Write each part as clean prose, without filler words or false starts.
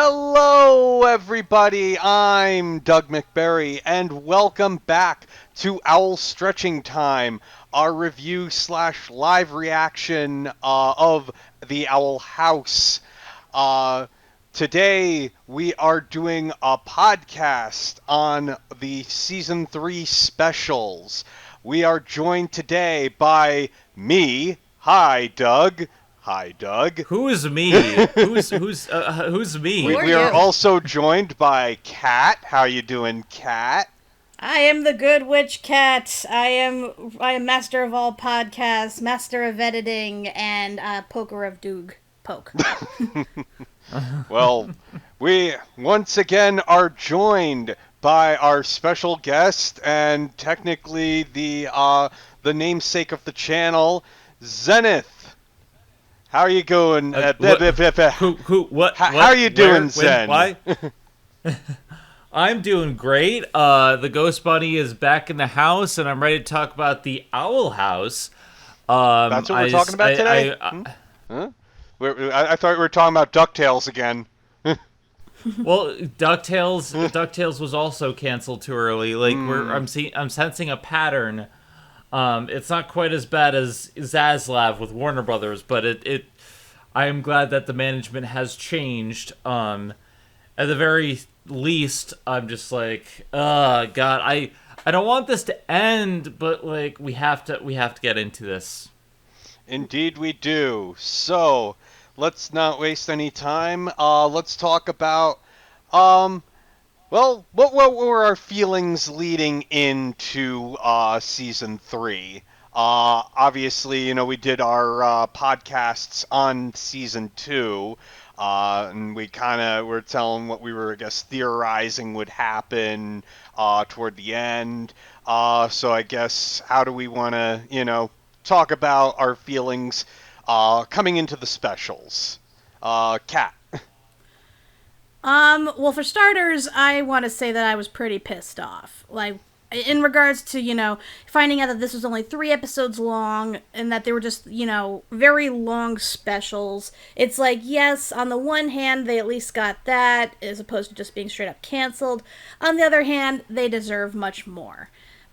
Hello, everybody. I'm Doug McBerry, and welcome back to Owl Stretching Time, our review slash live reaction of the Owl House. Uh, Today, we are doing a podcast on the Season 3 specials. We are joined today by me. Hi, Doug. Hi, Doug. Who is me? Who's We, me? Who are we are you? also joined by Kat. How you doing, Kat? I am the good witch cat. I am master of all podcasts, master of editing, and poker of Doog. Poke. Well, we once again are joined by our special guest and technically the namesake of the channel, Zenith. How are you going? What? How are you Where? doing, When? Zen? Why? I'm doing great. The Ghost Bunny is back in the house, and I'm ready to talk about the Owl House. That's what we're talking about today? Huh? I thought we were talking about Ducktales again. Well, Ducktales was also canceled too early. I'm sensing a pattern. It's not quite as bad as Zaslav with Warner Brothers, but I am glad that the management has changed. At the very least, I'm just like, God, I don't want this to end, but like we have to get into this. Indeed we do. So, let's not waste any time. Let's talk about, well, what were our feelings leading into season 3? Obviously, we did our podcasts on season 2, and we kind of were telling what we were, I guess, theorizing would happen toward the end. So I guess, how do we want to, talk about our feelings coming into the specials? Kat. Well, for starters, I want to say that I was pretty pissed off. Like, in regards to, finding out that this was only 3 episodes long and that they were just, very long specials. It's like, yes, on the one hand, they at least got that, as opposed to just being straight up canceled. On the other hand, they deserve much more.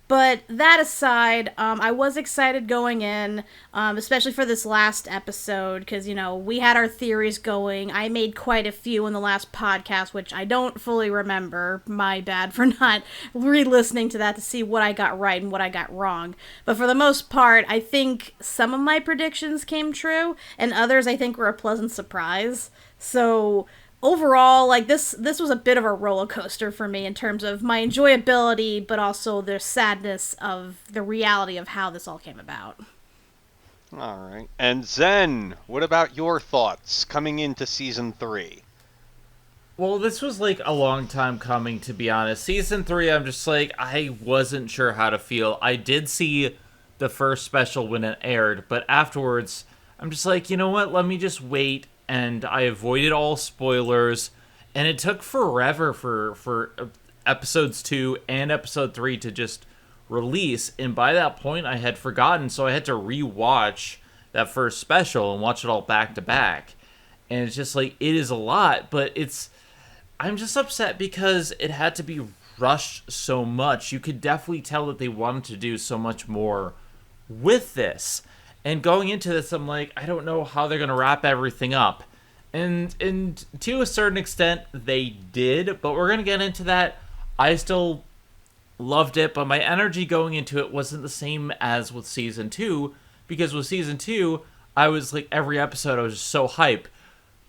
But that aside, I was excited going in, especially for this last episode, because, we had our theories going. I made quite a few in the last podcast, which I don't fully remember. My bad for not re-listening to that to see what I got right and what I got wrong. But for the most part, I think some of my predictions came true, and others I think were a pleasant surprise. So overall, like, this was a bit of a roller coaster for me in terms of my enjoyability, but also the sadness of the reality of how this all came about. All right. And Zen, what about your thoughts coming into season 3? Well, this was like a long time coming, to be honest. Season 3, I'm just like, I wasn't sure how to feel. I did see the first special when it aired, but afterwards, I'm just like, you know what? Let me just wait. And I avoided all spoilers, and it took forever for episodes 2 and episode 3 to just release, and by that point I had forgotten, so I had to rewatch that first special and watch it all back to back. And it's just like, it is a lot, but I'm just upset because it had to be rushed so much. You could definitely tell that they wanted to do so much more with this. And going into this, I'm like, I don't know how they're going to wrap everything up. And to a certain extent, they did, but we're going to get into that. I still loved it, but my energy going into it wasn't the same as with Season 2, because with Season 2, I was like, every episode I was just so hype.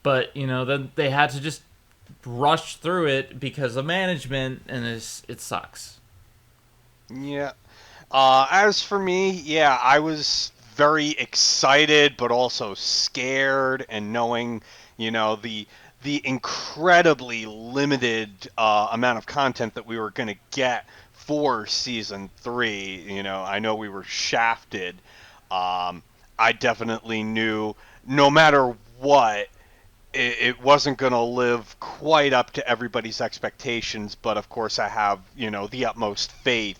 But, then they had to just rush through it because of management, and it sucks. Yeah. As for me, yeah, I was very excited, but also scared, and knowing, the incredibly limited amount of content that we were going to get for season 3. I know we were shafted. I definitely knew no matter what, it wasn't going to live quite up to everybody's expectations, but of course I have, the utmost faith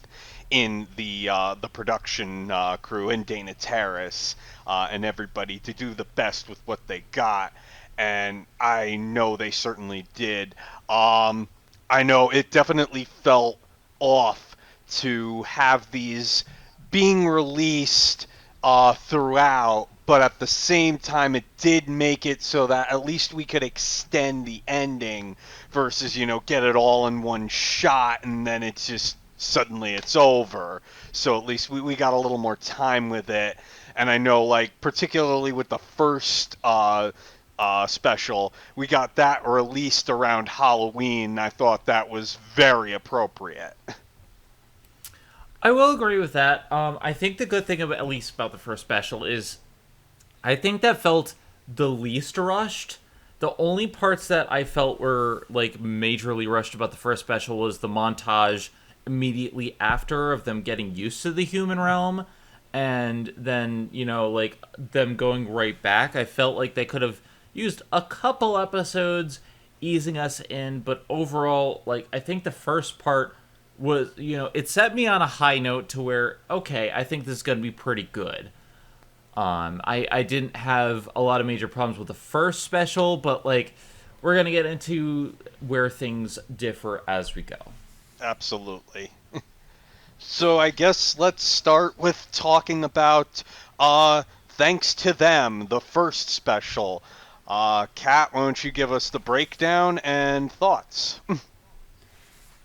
in the production crew and Dana Terrace and everybody to do the best with what they got. and I know they certainly did. I know it definitely felt off to have these being released throughout, but at the same time, it did make it so that at least we could extend the ending versus, get it all in one shot and then it's just suddenly it's over. So at least we got a little more time with it. And I know, like, particularly with the first special, we got that released around Halloween. I thought that was very appropriate. I will agree with that. I think the good thing about, at least about the first special, is I think that felt the least rushed. The only parts that I felt were like majorly rushed about the first special was the montage immediately after of them getting used to the human realm, and then like them going right back. I felt like they could have used a couple episodes easing us in, but overall, like, I think the first part was, it set me on a high note to where, okay, I think this is going to be pretty good. I didn't have a lot of major problems with the first special, but, like, we're going to get into where things differ as we go. Absolutely. So I guess let's start with talking about Thanks to Them, the first special. Kat, why don't you give us the breakdown and thoughts?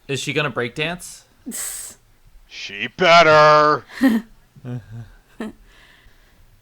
Is she going to breakdance? She better!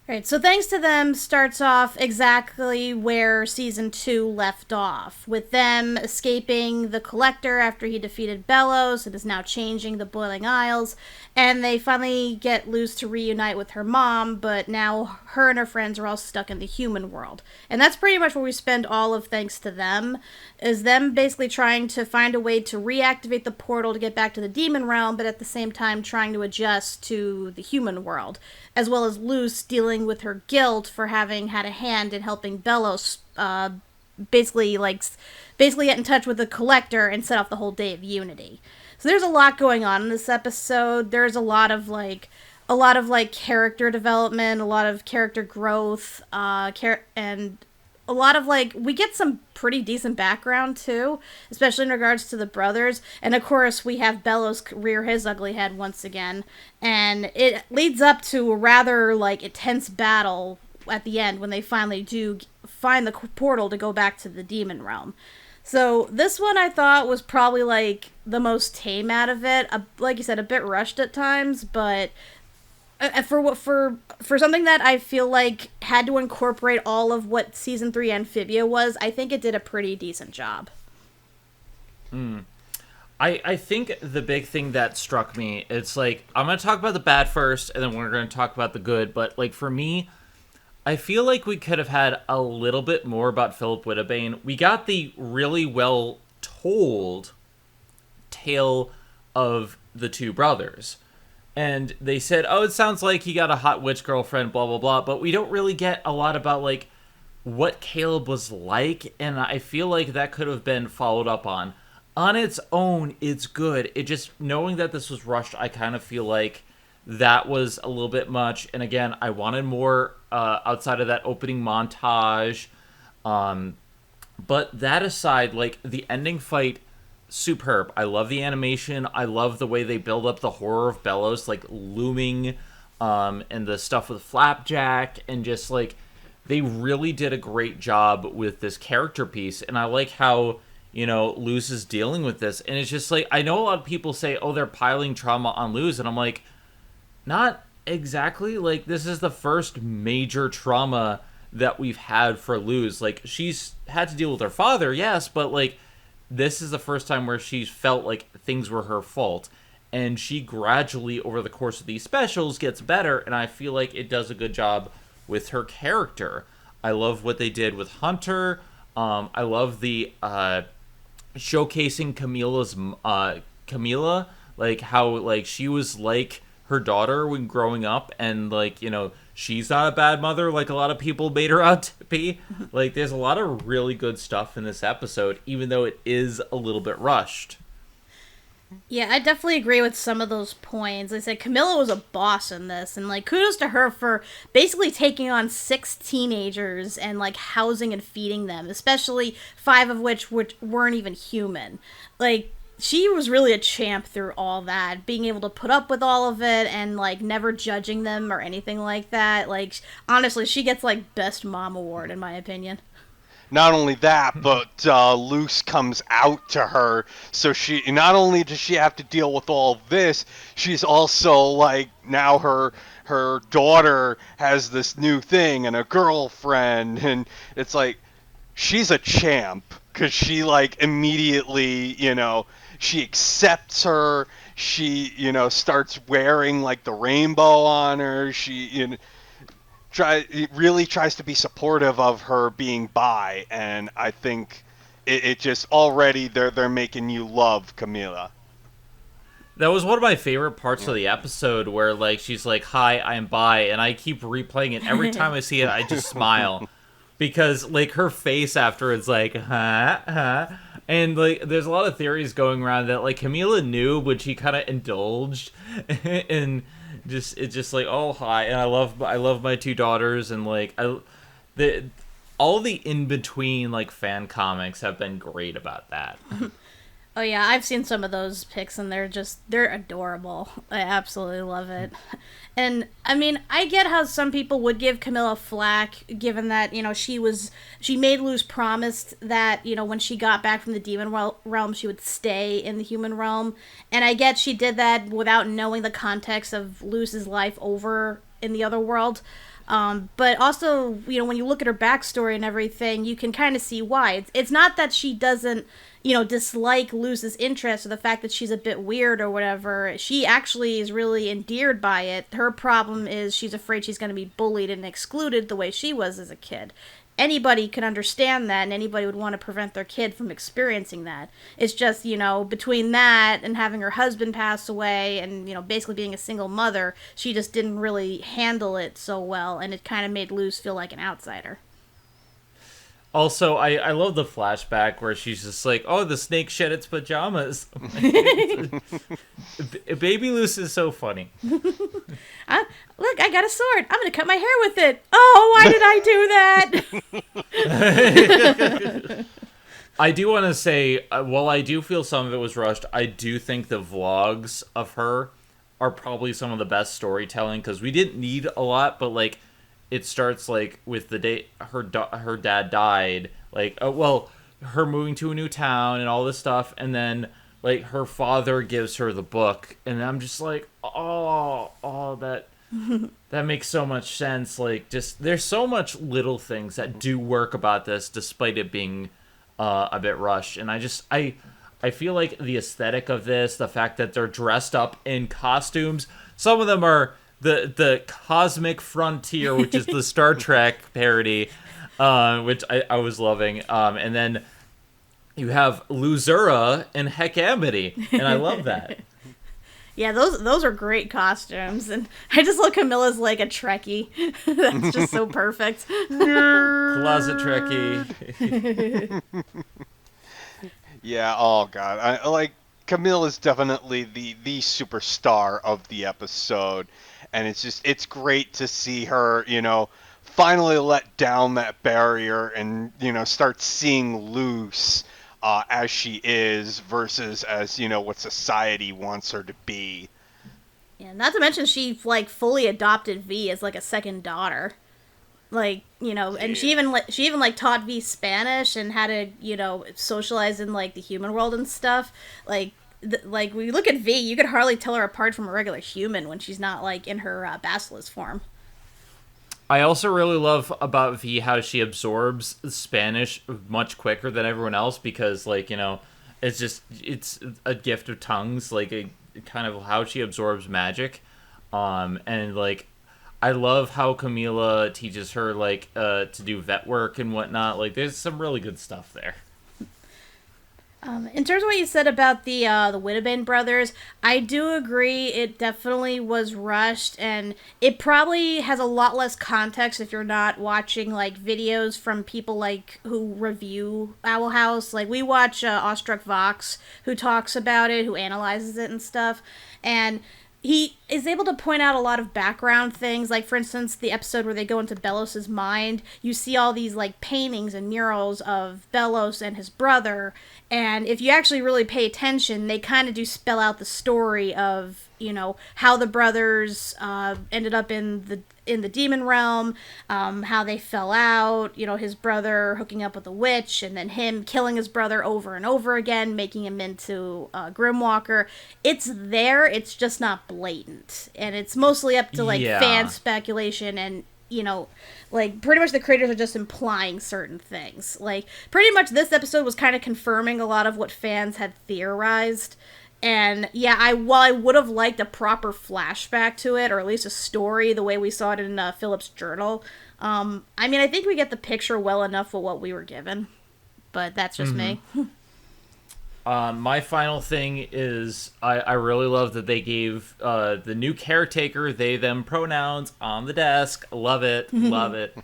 Right, so Thanks to Them starts off exactly where Season 2 left off, with them escaping the Collector after he defeated Bellows and is now changing the Boiling Isles, and they finally get Luz to reunite with her mom, but now her and her friends are all stuck in the human world. And that's pretty much where we spend all of Thanks to Them, is them basically trying to find a way to reactivate the portal to get back to the demon realm, but at the same time trying to adjust to the human world, as well as Luz dealing with her guilt for having had a hand in helping Bellows basically get in touch with the Collector and set off the whole Day of Unity. So there's a lot going on in this episode. There's a lot of character development, a lot of character growth, and a lot of, like, we get some pretty decent background too, especially in regards to the brothers. And of course, we have Bellows rear his ugly head once again, and it leads up to a rather, like, intense battle at the end when they finally do find the portal to go back to the demon realm. So this one I thought was probably, like, the most tame out of it. Like you said, a bit rushed at times, but for something that I feel like had to incorporate all of what Season 3 Amphibia was, I think it did a pretty decent job. I think the big thing that struck me, it's like, I'm going to talk about the bad first, and then we're going to talk about the good, but, like, for me, I feel like we could have had a little bit more about Philip Whittabane. We got the really well told tale of the two brothers. And they said, oh, it sounds like he got a hot witch girlfriend, blah, blah, blah. But we don't really get a lot about, like, what Caleb was like. And I feel like that could have been followed up on. On its own, it's good. It just, knowing that this was rushed, I kind of feel like that was a little bit much. And again, I wanted more outside of that opening montage. But that aside, like, the ending fight, superb. I love the animation. I love the way they build up the horror of Bellows, like, looming, and the stuff with Flapjack, and just, like, they really did a great job with this character piece. And I like how, Luz is dealing with this. And it's just, like, I know a lot of people say, oh, they're piling trauma on Luz, and I'm like, not exactly. Like, this is the first major trauma that we've had for Luz. Like, she's had to deal with her father, yes, but, like, this is the first time where she's felt like things were her fault. And she gradually, over the course of these specials, gets better, and I feel like it does a good job with her character. I love what they did with Hunter. I love the showcasing Camila, like, how, like, she was like her daughter when growing up, and, like, she's not a bad mother like a lot of people made her out to be. Like, there's a lot of really good stuff in this episode, even though it is a little bit rushed. Yeah, I definitely agree with some of those points. Like I said, Camilla was a boss in this, and like kudos to her for basically taking on 6 teenagers and like housing and feeding them, especially 5 of which weren't even human. Like she was really a champ through all that, being able to put up with all of it and like never judging them or anything like that. Like honestly, she gets like best mom award in my opinion. Not only that, but Luce comes out to her, so she not only does she have to deal with all this, she's also like now her daughter has this new thing and a girlfriend, and it's like she's a champ because she like immediately she accepts her. She starts wearing like the rainbow on her. She really tries to be supportive of her being bi, and I think it just already they're making you love Camila. That was one of my favorite parts of the episode where like she's like, "Hi, I'm bi," and I keep replaying it every time I see it. I just smile because like her face after it's like, huh. And like, there's a lot of theories going around that like Camila knew, but she kind of indulged, and it's just like, oh hi, and I love my 2 daughters, and like the all the in between like fan comics have been great about that. Oh yeah, I've seen some of those pics and they're adorable. I absolutely love it. And I mean, I get how some people would give Camilla flack given that, she made Luz promised that, when she got back from the demon realm she would stay in the human realm. And I get she did that without knowing the context of Luz's life over in the other world. But also, when you look at her backstory and everything, you can kind of see why. It's not that she doesn't, dislike Luz's interest or the fact that she's a bit weird or whatever. She actually is really endeared by it. Her problem is she's afraid she's going to be bullied and excluded the way she was as a kid. Anybody can understand that, and anybody would want to prevent their kid from experiencing that. It's just, between that and having her husband pass away and, basically being a single mother, she just didn't really handle it so well, and it kind of made Luz feel like an outsider. Also, I love the flashback where she's just like, oh, the snake shed its pajamas. Baby Luce is so funny. Look, I got a sword. I'm going to cut my hair with it. Oh, why did I do that? I do want to say, while I do feel some of it was rushed, I do think the vlogs of her are probably some of the best storytelling, because we didn't need a lot, but like, it starts like with the day her dad died, like her moving to a new town and all this stuff, and then like her father gives her the book, and I'm just like, oh that that makes so much sense. Like, just there's so much little things that do work about this despite it being a bit rushed, and I feel like the aesthetic of this, the fact that they're dressed up in costumes, some of them are the Cosmic Frontier, which is the Star Trek parody, which I was loving. And then you have Luzura and Heck Amity, and I love that. Yeah, those are great costumes, and I just love Camilla's like a Trekkie. That's just so perfect. Closet Trekkie. Yeah, oh god, I like Camille is definitely the superstar of the episode, and it's great to see her, finally let down that barrier and start seeing Luce as she is versus as what society wants her to be. Yeah, not to mention she like fully adopted V as like a second daughter. Like, and she even like taught V Spanish and how to, socialize in like the human world and stuff. Like like when you look at V, you could hardly tell her apart from a regular human when she's not like in her basilisk form. I also really love about V how she absorbs Spanish much quicker than everyone else, because like, it's a gift of tongues, like a kind of how she absorbs magic. And like, I love how Camila teaches her like to do vet work and whatnot. Like, there's some really good stuff there. In terms of what you said about the Wittebane brothers, I do agree. It definitely was rushed, and it probably has a lot less context if you're not watching like videos from people like who review Owl House. Like we watch Awestruck Vox, who talks about it, who analyzes it and stuff, and he is able to point out a lot of background things. Like, for instance, the episode where they go into Belos's mind, you see all these, like, paintings and murals of Belos and his brother. And if you actually really pay attention, they kind of do spell out the story of, you know, how the brothers ended up in the demon realm, how they fell out, you know, his brother hooking up with a witch, and then him killing his brother over and over again, making him into a Grimwalker. It's there, it's just not blatant. And it's mostly up to, like, fan speculation and, you know, like, pretty much the creators are just implying certain things. Like, pretty much this episode was kind of confirming a lot of what fans had theorized. And yeah, while I would have liked a proper flashback to it, or at least a story the way we saw it in Philip's journal, I mean, I think we get the picture well enough with what we were given. But that's just me. My final thing is I really love that they gave the new caretaker they them pronouns on the desk. Love it. Love it.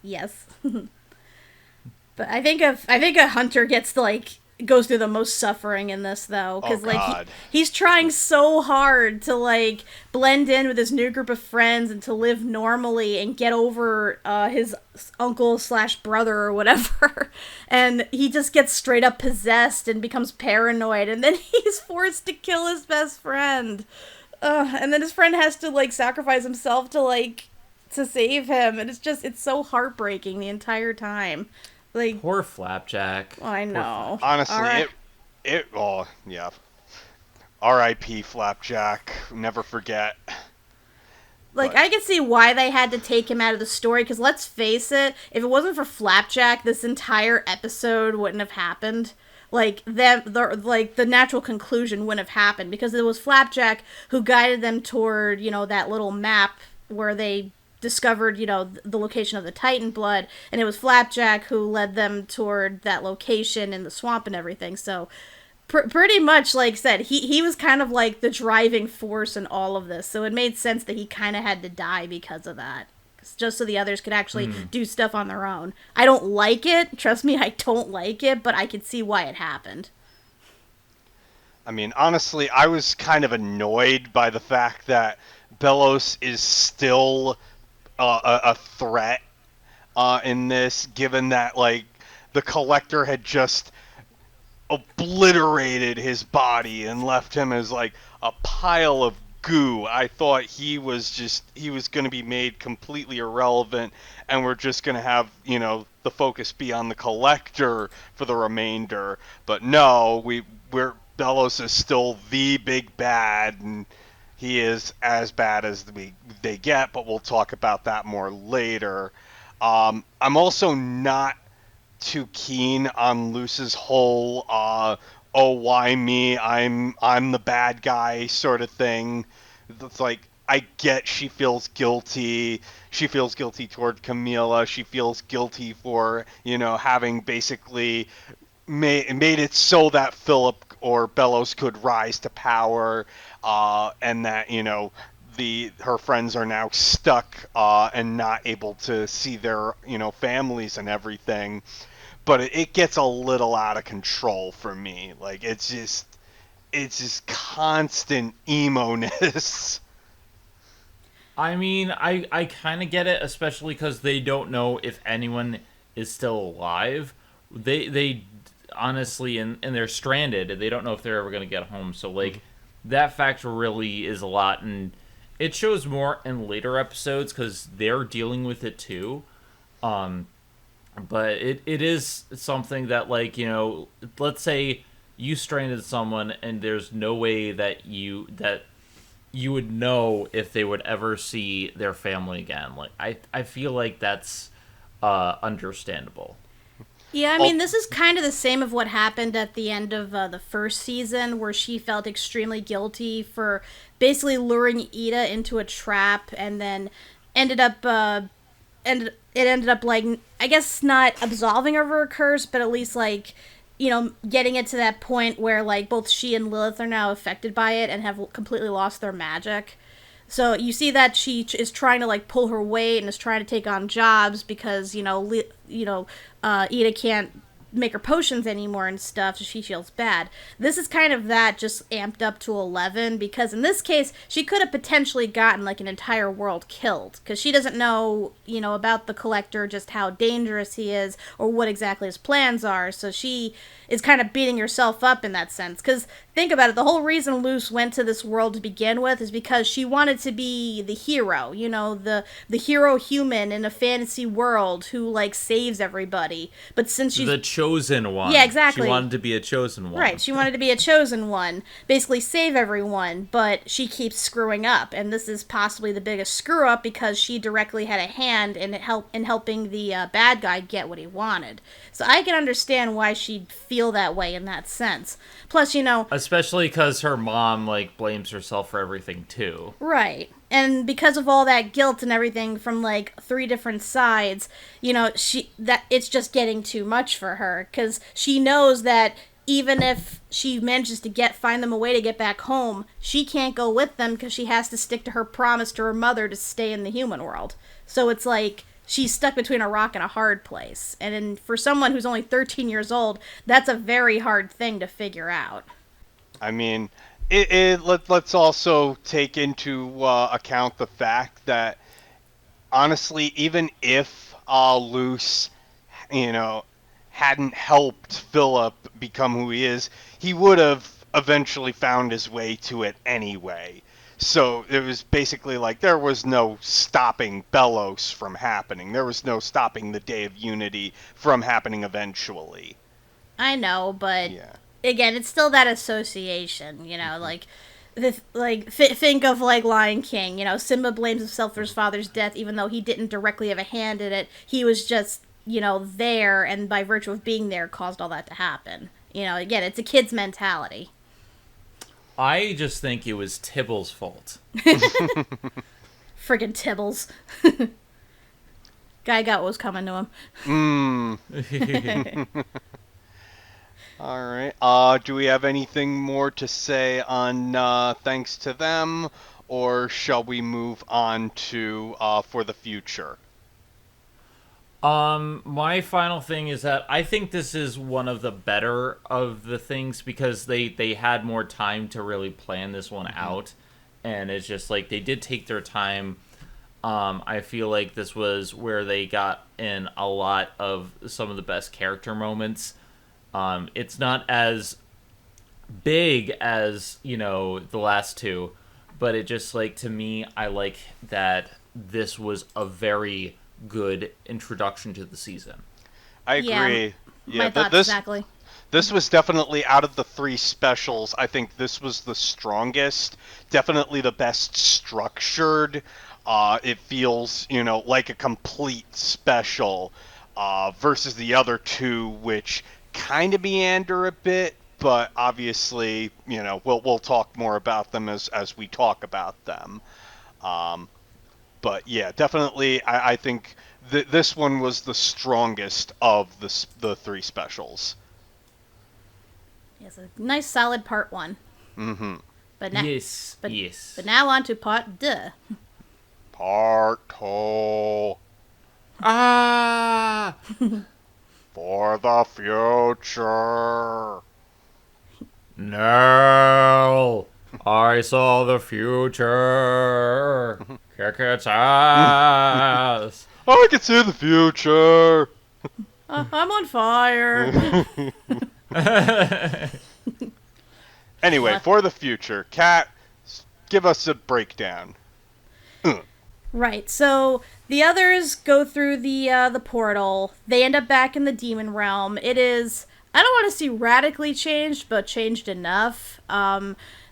Yes. But I think a hunter gets to, like, goes through the most suffering in this, though, because he's trying so hard to, like, blend in with his new group of friends and to live normally and get over his uncle / brother or whatever, and he just gets straight up possessed and becomes paranoid, and then he's forced to kill his best friend, and then his friend has to, like, sacrifice himself to save him, and it's so heartbreaking the entire time. Like, poor Flapjack. I know. Honestly, yeah. R.I.P. Flapjack. Never forget. Like, I can see why they had to take him out of the story, because let's face it, if it wasn't for Flapjack, this entire episode wouldn't have happened. Like, the natural conclusion wouldn't have happened, because it was Flapjack who guided them toward, you know, that little map where they discovered, you know, the location of the Titan blood, and it was Flapjack who led them toward that location in the swamp and everything. So pretty much, like I said, he was kind of like the driving force in all of this, so it made sense that he kind of had to die because of that, just so the others could actually do stuff on their own. I don't like it, trust me, I don't like it, but I could see why it happened. I mean, honestly, I was kind of annoyed by the fact that Belos is still a threat in this, given that, like, the Collector had just obliterated his body and left him as, like, a pile of goo. I thought he was going to be made completely irrelevant, and we're just going to have, you know, the focus be on the Collector for the remainder. But no, Belos is still the big bad, and he is as bad as they get, but we'll talk about that more later. I'm also not too keen on Luce's whole oh, why me? I'm the bad guy sort of thing. It's like, I get she feels guilty. She feels guilty toward Camila. She feels guilty for, you know, having basically made it so that Philip or Belos could rise to power, and that, you know, her friends are now stuck and not able to see their, you know, families and everything. But it gets a little out of control for me. Like, it's just constant emo-ness. I mean, I kind of get it, especially because they don't know if anyone is still alive. They honestly, and they're stranded. They don't know if they're ever going to get home. So, like, that factor really is a lot. And it shows more in later episodes because they're dealing with it too. But it is something that, like, you know, let's say you stranded someone and there's no way that you would know if they would ever see their family again. Like, I feel like that's understandable. Yeah, I mean, this is kind of the same of what happened at the end of the first season, where she felt extremely guilty for basically luring Ida into a trap, and then ended up, like, I guess not absolving her of her curse, but at least, like, getting it to that point where, like, both she and Lilith are now affected by it and have completely lost their magic. So you see that she is trying to, like, pull her weight and is trying to take on jobs because, Ida can't make her potions anymore and stuff, so she feels bad. This is kind of that just amped up to 11, because in this case, she could have potentially gotten, like, an entire world killed, because she doesn't know, about the Collector, just how dangerous he is, or what exactly his plans are, so she is kind of beating herself up in that sense, because think about it, the whole reason Luce went to this world to begin with is because she wanted to be the hero, the hero human in a fantasy world who, like, saves everybody, but since she's the chosen one. Yeah, exactly. She wanted to be a chosen one. Right, she wanted to be a chosen one, basically save everyone, but she keeps screwing up, and this is possibly the biggest screw up because she directly had a hand in helping the bad guy get what he wanted. So I can understand why she'd feel that way in that sense. Plus, especially because her mom, like, blames herself for everything too. Right. And because of all that guilt and everything from, like, 3 different sides, it's just getting too much for her, because she knows that even if she manages to find them a way to get back home, she can't go with them because she has to stick to her promise to her mother to stay in the human world. So it's like she's stuck between a rock and a hard place. And for someone who's only 13 years old, that's a very hard thing to figure out. I mean, let's also take into account the fact that, honestly, even if Luce, hadn't helped Philip become who he is, he would have eventually found his way to it anyway. So it was basically like there was no stopping Belos from happening. There was no stopping the Day of Unity from happening eventually. I know, but yeah. Again, it's still that association, like, think of, like, Lion King, Simba blames himself for his father's death, even though he didn't directly have a hand in it. He was just, there, and by virtue of being there, caused all that to happen. Again, it's a kid's mentality. I just think it was Tybalt's fault. Friggin' Tibbles. Guy got what was coming to him. All right. Do we have anything more to say on thanks to them, or shall we move on to for the future? My final thing is that I think this is one of the better of the things because they had more time to really plan this one out, and it's just like they did take their time. I feel like this was where they got in a lot of some of the best character moments. It's not as big as, the last 2, but it just, like, to me, I like that this was a very good introduction to the season. I agree. Yeah, my thoughts exactly. This was definitely, out of the 3 specials, I think this was the strongest, definitely the best structured. It feels, like a complete special versus the other 2, which kind of meander a bit, but obviously, we'll talk more about them as we talk about them. But yeah, definitely, I think this one was the strongest of the 3 specials. Yes, a nice solid part 1. Mm-hmm. But now, yes. But now on to part 2. Part 2. Ah! For the future. No! I saw the future! Kick its ass! I can see the future! I'm on fire! Anyway, for the future, Kat, give us a breakdown. Right, so the others go through the portal. They end up back in the demon realm. It is, I don't want to see radically changed, but changed enough.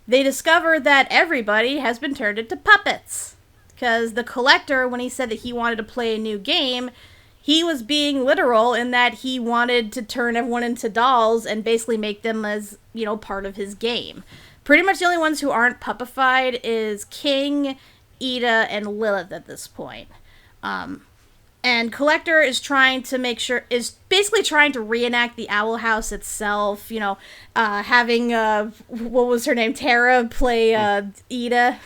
They discover that everybody has been turned into puppets. Because the Collector, when he said that he wanted to play a new game, he was being literal in that he wanted to turn everyone into dolls and basically make them as, part of his game. Pretty much the only ones who aren't puppified is King, Ida, and Lilith at this point. And Collector is basically trying to reenact the Owl House itself, having, what was her name, Tara play Ida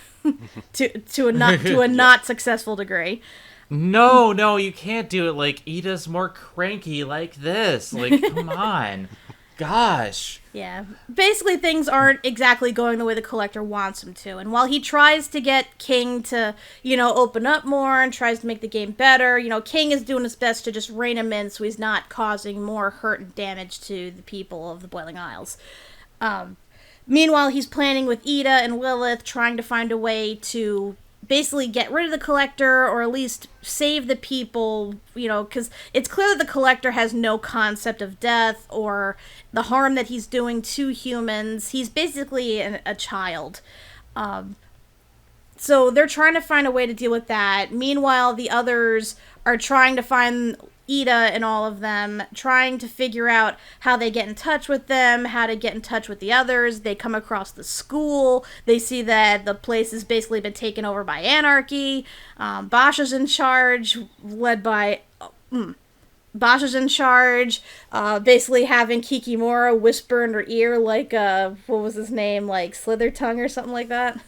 to a not successful degree. No, you can't do it. Like, Ida's more cranky like this. Like, come on. Gosh. Yeah. Basically, things aren't exactly going the way the Collector wants them to. And while he tries to get King to, open up more and tries to make the game better, King is doing his best to just rein him in so he's not causing more hurt and damage to the people of the Boiling Isles. Meanwhile, he's planning with Ida and Lilith, trying to find a way to basically get rid of the Collector, or at least save the people, because it's clear that the Collector has no concept of death or the harm that he's doing to humans. He's basically a child. So they're trying to find a way to deal with that. Meanwhile, the others are trying to find Ida and all of them, trying to figure out how they get in touch with them, how to get in touch with the others. They come across the school. They see that the place has basically been taken over by anarchy. Bosch is in charge, Bosch is in charge, basically having Kikimora whisper in her ear like, what was his name, like Slither Tongue or something like that.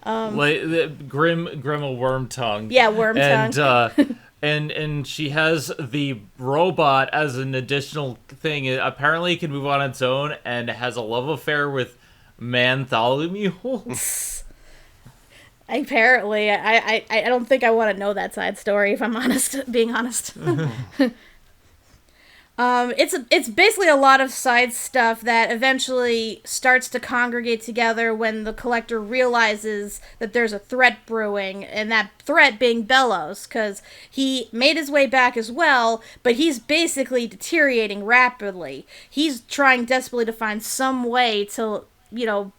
Like the Grimmel Worm Tongue. Yeah, Worm Tongue. And she has the robot as an additional thing. It apparently can move on its own and has a love affair with Bartholomew. Apparently, I don't think I want to know that side story, if I'm being honest. It's basically a lot of side stuff that eventually starts to congregate together when the Collector realizes that there's a threat brewing, and that threat being Bellows, because he made his way back as well, but he's basically deteriorating rapidly. He's trying desperately to find some way to,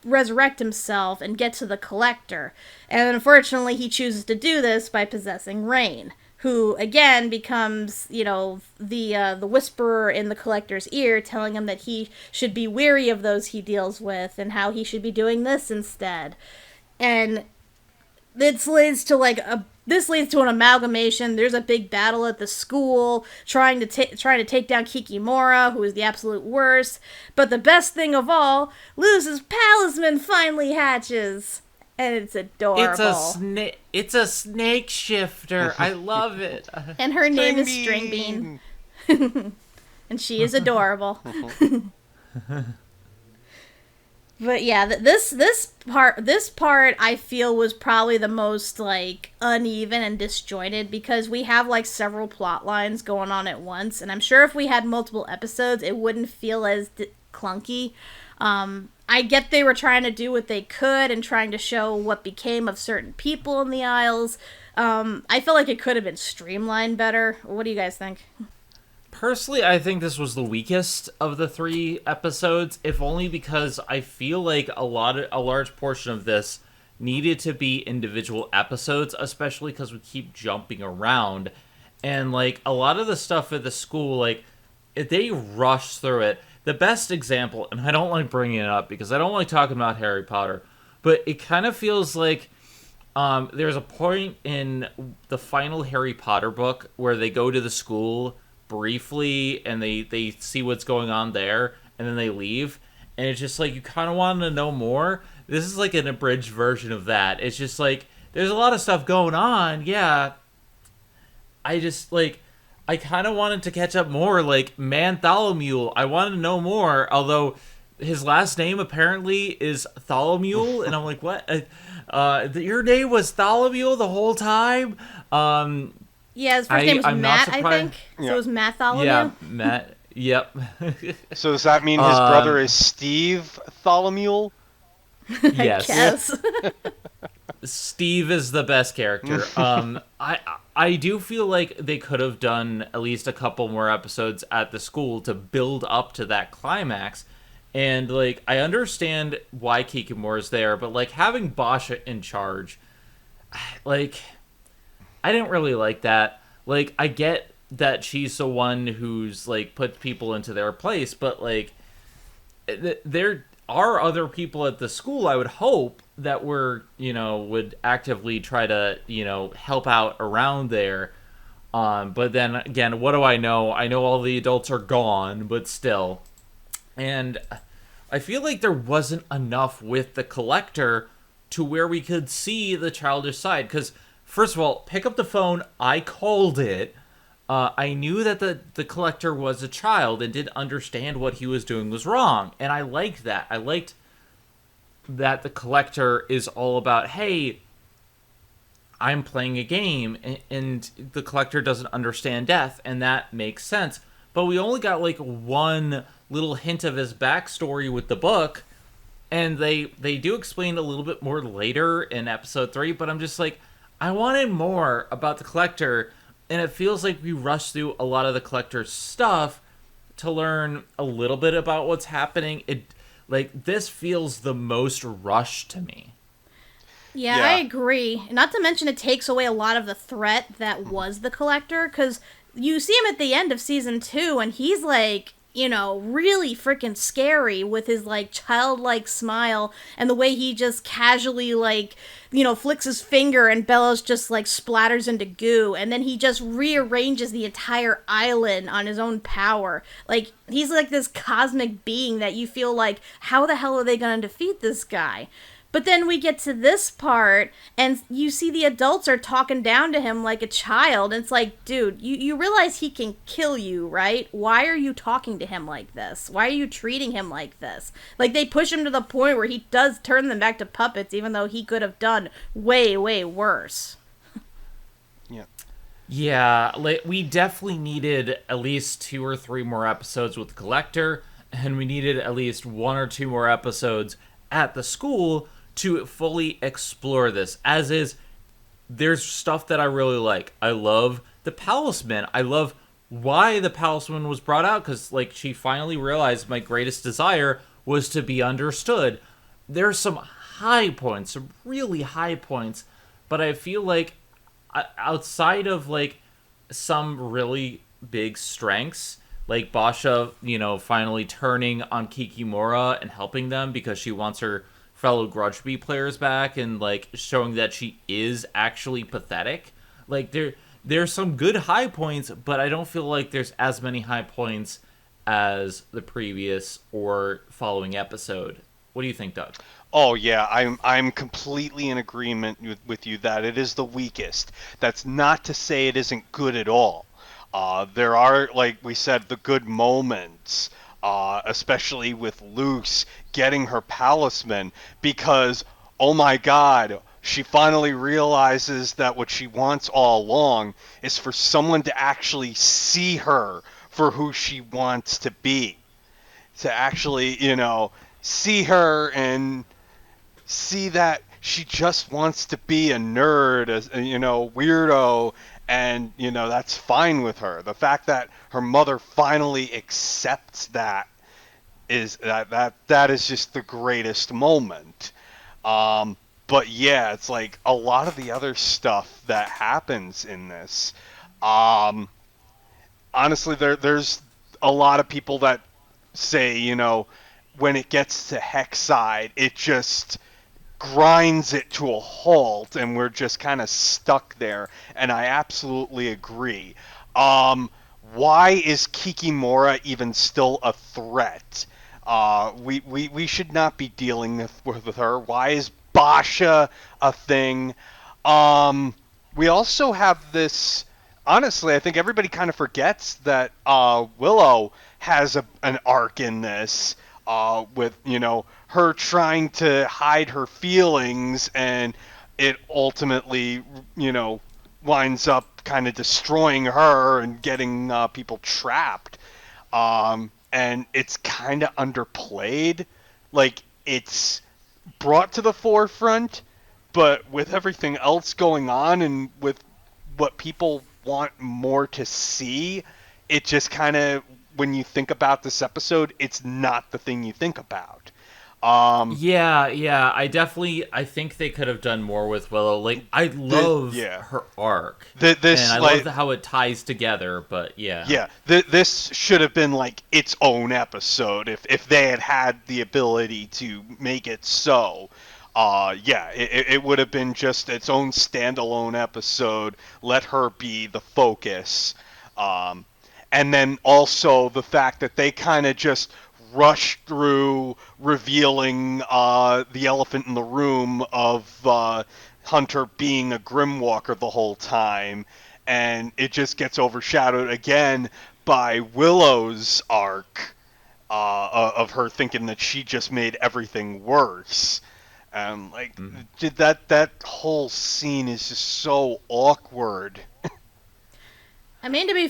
resurrect himself and get to the Collector. And unfortunately, he chooses to do this by possessing Rain, who, again, becomes, the whisperer in the Collector's ear, telling him that he should be wary of those he deals with, and how he should be doing this instead. And this leads to, an amalgamation. There's a big battle at the school, trying to take down Kikimora, who is the absolute worst. But the best thing of all, Luz's Palisman finally hatches. And it's adorable. It's a snake shifter. I love it. And her name is Stringbean. And she is adorable. But yeah, this part I feel was probably the most uneven and disjointed, because we have several plot lines going on at once, and I'm sure if we had multiple episodes, it wouldn't feel as clunky. I get they were trying to do what they could and trying to show what became of certain people in the Isles. I feel like it could have been streamlined better. What do you guys think? Personally, I think this was the weakest of the 3 episodes, if only because I feel like a large portion of this needed to be individual episodes, especially because we keep jumping around. And a lot of the stuff at the school, they rush through it. The best example, and I don't like bringing it up because I don't like talking about Harry Potter, but it kind of feels like there's a point in the final Harry Potter book where they go to the school briefly and they see what's going on there, and then they leave, and it's just you kind of want to know more. This is an abridged version of that. It's just there's a lot of stuff going on. Yeah, I just I kind of wanted to catch up more, Bartholomew. I wanted to know more, although his last name apparently is Tholomew, and I'm like, what? Your name was Tholomew the whole time? Yeah, his first name was Matt, I think. Yeah. So it was Bartholomew? Yeah, Matt. Yep. So does that mean his brother is Steve Tholomew? Yes. I guess. Steve is the best character. I do feel like they could have done at least a couple more episodes at the school to build up to that climax. And I understand why Kikimora's there, but having Bosch in charge, I didn't really like that. I get that she's the one who's puts people into their place, but there are other people at the school, I would hope, that would actively try to, help out around there. But then again, what do I know? I know all the adults are gone, but still. And I feel like there wasn't enough with the collector to where we could see the childish side. Because, first of all, pick up the phone. I called it. I knew that the collector was a child and didn't understand what he was doing was wrong. And I liked that. I liked that the collector is all about, hey, I'm playing a game, and the collector doesn't understand death, and that makes sense. But we only got like one little hint of his backstory with the book, and they do explain a little bit more later in episode 3, but I'm just like, I wanted more about the collector, and it feels like we rushed through a lot of the collector's stuff to learn a little bit about what's happening. This feels the most rushed to me. Yeah, I agree. Not to mention it takes away a lot of the threat that was the collector, because you see him at the end of season 2, and he's like, really freaking scary with his like childlike smile and the way he just casually flicks his finger and Bellows just like splatters into goo, and then he just rearranges the entire island on his own power. Like, he's like this cosmic being that you feel like, how the hell are they gonna defeat this guy? But then we get to this part, and you see the adults are talking down to him like a child. And it's like, dude, you realize he can kill you, right? Why are you talking to him like this? Why are you treating him like this? Like, they push him to the point where he does turn them back to puppets, even though he could have done way, way worse. Yeah. Yeah, we definitely needed at least 2 or 3 more episodes with the collector, and we needed at least 1 or 2 more episodes at the school to fully explore this. As is, there's stuff that I really like. I love the Palisman. I love why the Palisman was brought out, because she finally realized my greatest desire was to be understood. There's some high points, some really high points, but I feel like outside of some really big strengths, like Basha, finally turning on Kikimora and helping them because she wants her fellow Grudge B players back, and showing that she is actually pathetic. There's some good high points, but I don't feel like there's as many high points as the previous or following episode. What do you think, Doug? Oh yeah, I'm completely in agreement with you that it is the weakest. That's not to say it isn't good at all. There are, like we said, the good moments, especially with Luce getting her Palisman, because, oh my god, she finally realizes that what she wants all along is for someone to actually see her for who she wants to be. To actually, see her and see that she just wants to be a nerd, weirdo, and that's fine with her. The fact that her mother finally accepts that is that is just the greatest moment. But yeah, it's like a lot of the other stuff that happens in this. Honestly, there's a lot of people that say, when it gets to Hexside, it just grinds it to a halt, and we're just kind of stuck there. And I absolutely agree. Why is Kikimora even still a threat? We should not be dealing with her. Why is Basha a thing? We also have this. Honestly, I think everybody kind of forgets that Willow has an arc in this, with her trying to hide her feelings, and it ultimately winds up kind of destroying her and getting people trapped. And it's kind of underplayed. It's brought to the forefront, but with everything else going on and with what people want more to see, it just kind of, when you think about this episode, it's not the thing you think about. Yeah, I think they could have done more with Willow. I love her arc, and I love how it ties together. But yeah, this should have been its own episode if they had the ability to make it so. yeah, it would have been just its own standalone episode. Let her be the focus. Um, and then also the fact that they kind of just rushed through revealing the elephant in the room of Hunter being a Grimwalker the whole time, and it just gets overshadowed again by Willow's arc of her thinking that she just made everything worse. Like, did that whole scene is just so awkward. I mean, to be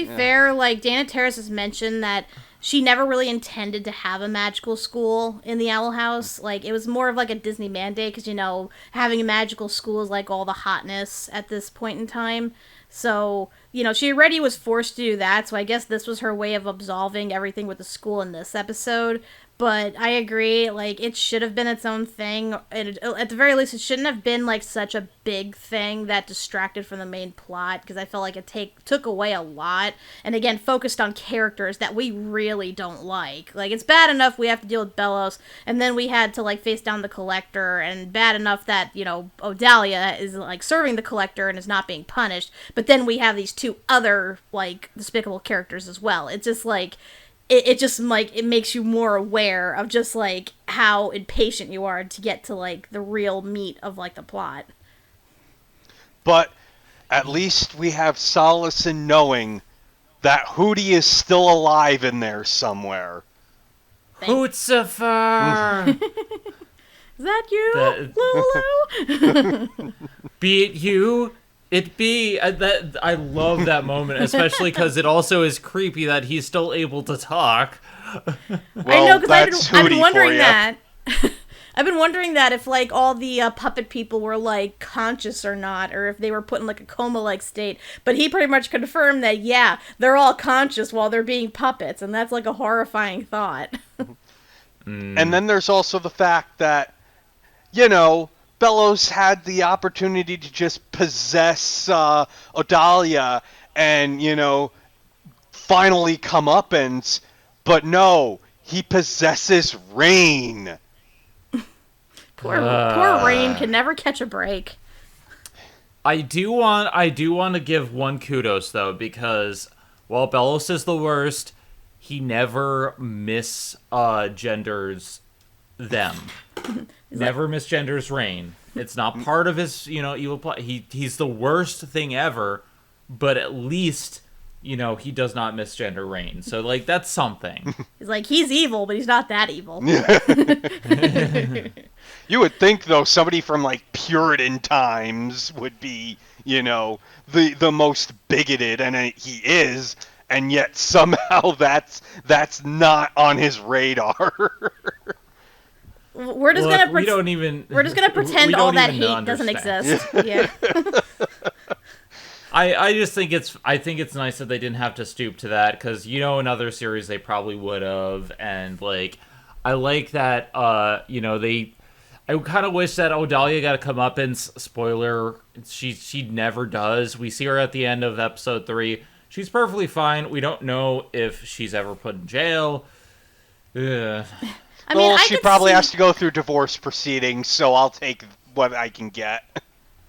fair, like Dana Terrace has mentioned that she never really intended to have a magical school in the Owl House. Like, it was more of like a Disney mandate because, you know, having a magical school is like all the hotness at this point in time. So, you know, she already was forced to do that, so I guess this was her way of absolving everything with the school in this episode. But I agree, like, it should have been its own thing. At the very least, it shouldn't have been, like, such a big thing that distracted from the main plot, because I felt like it took away a lot, and again, focused on characters that we really don't like. Like, it's bad enough we have to deal with Bellows, and then we had to, like, face down the Collector, and bad enough that, you know, Odalia is, like, serving the Collector and is not being punished, but then we have these two other, like, despicable characters as well. It's just, like... It just, like, it makes you more aware of just, like, how impatient you are to get to, like, the real meat of, like, the plot. But at least we have solace in knowing that Hootie is still alive in there somewhere. Hootsifer! Is that you, Lulu? Be it you... It be that I love that moment, especially because it also is creepy that he's still able to talk. Well, I know, because I've been wondering ya. that. I've been wondering that if, like, all the puppet people were, like, conscious or not, or if they were put in, like, a coma-like state. But he pretty much confirmed that, yeah, they're all conscious while they're being puppets, and that's, like, a horrifying thought. And then there's also the fact that, you know, Bellows had the opportunity to just possess Odalia and, you know, finally come uppance, but no, he possesses Rain. Poor Rain can never catch a break. I do want to give one kudos though, because while Bellows is the worst, he never misgenders them. Never misgenders Rain. It's not part of his, you know, evil plot. He's the worst thing ever, but at least, you know, he does not misgender Rain. So, like, that's something. He's like, he's evil, but he's not that evil. You would think, though, somebody from, like, Puritan times would be, you know, the most bigoted, and he is, and yet somehow that's not on his radar. We're just gonna pretend all that hate doesn't exist. Yeah. I just think it's nice that they didn't have to stoop to that, because, you know, in other series they probably would have, and, like, I like that, you know, I kind of wish that Odalia got to come up, and spoiler, she never does. We see her at the end of episode 3. She's perfectly fine. We don't know if she's ever put in jail. Ugh. I mean, she probably has to go through divorce proceedings, so I'll take what I can get.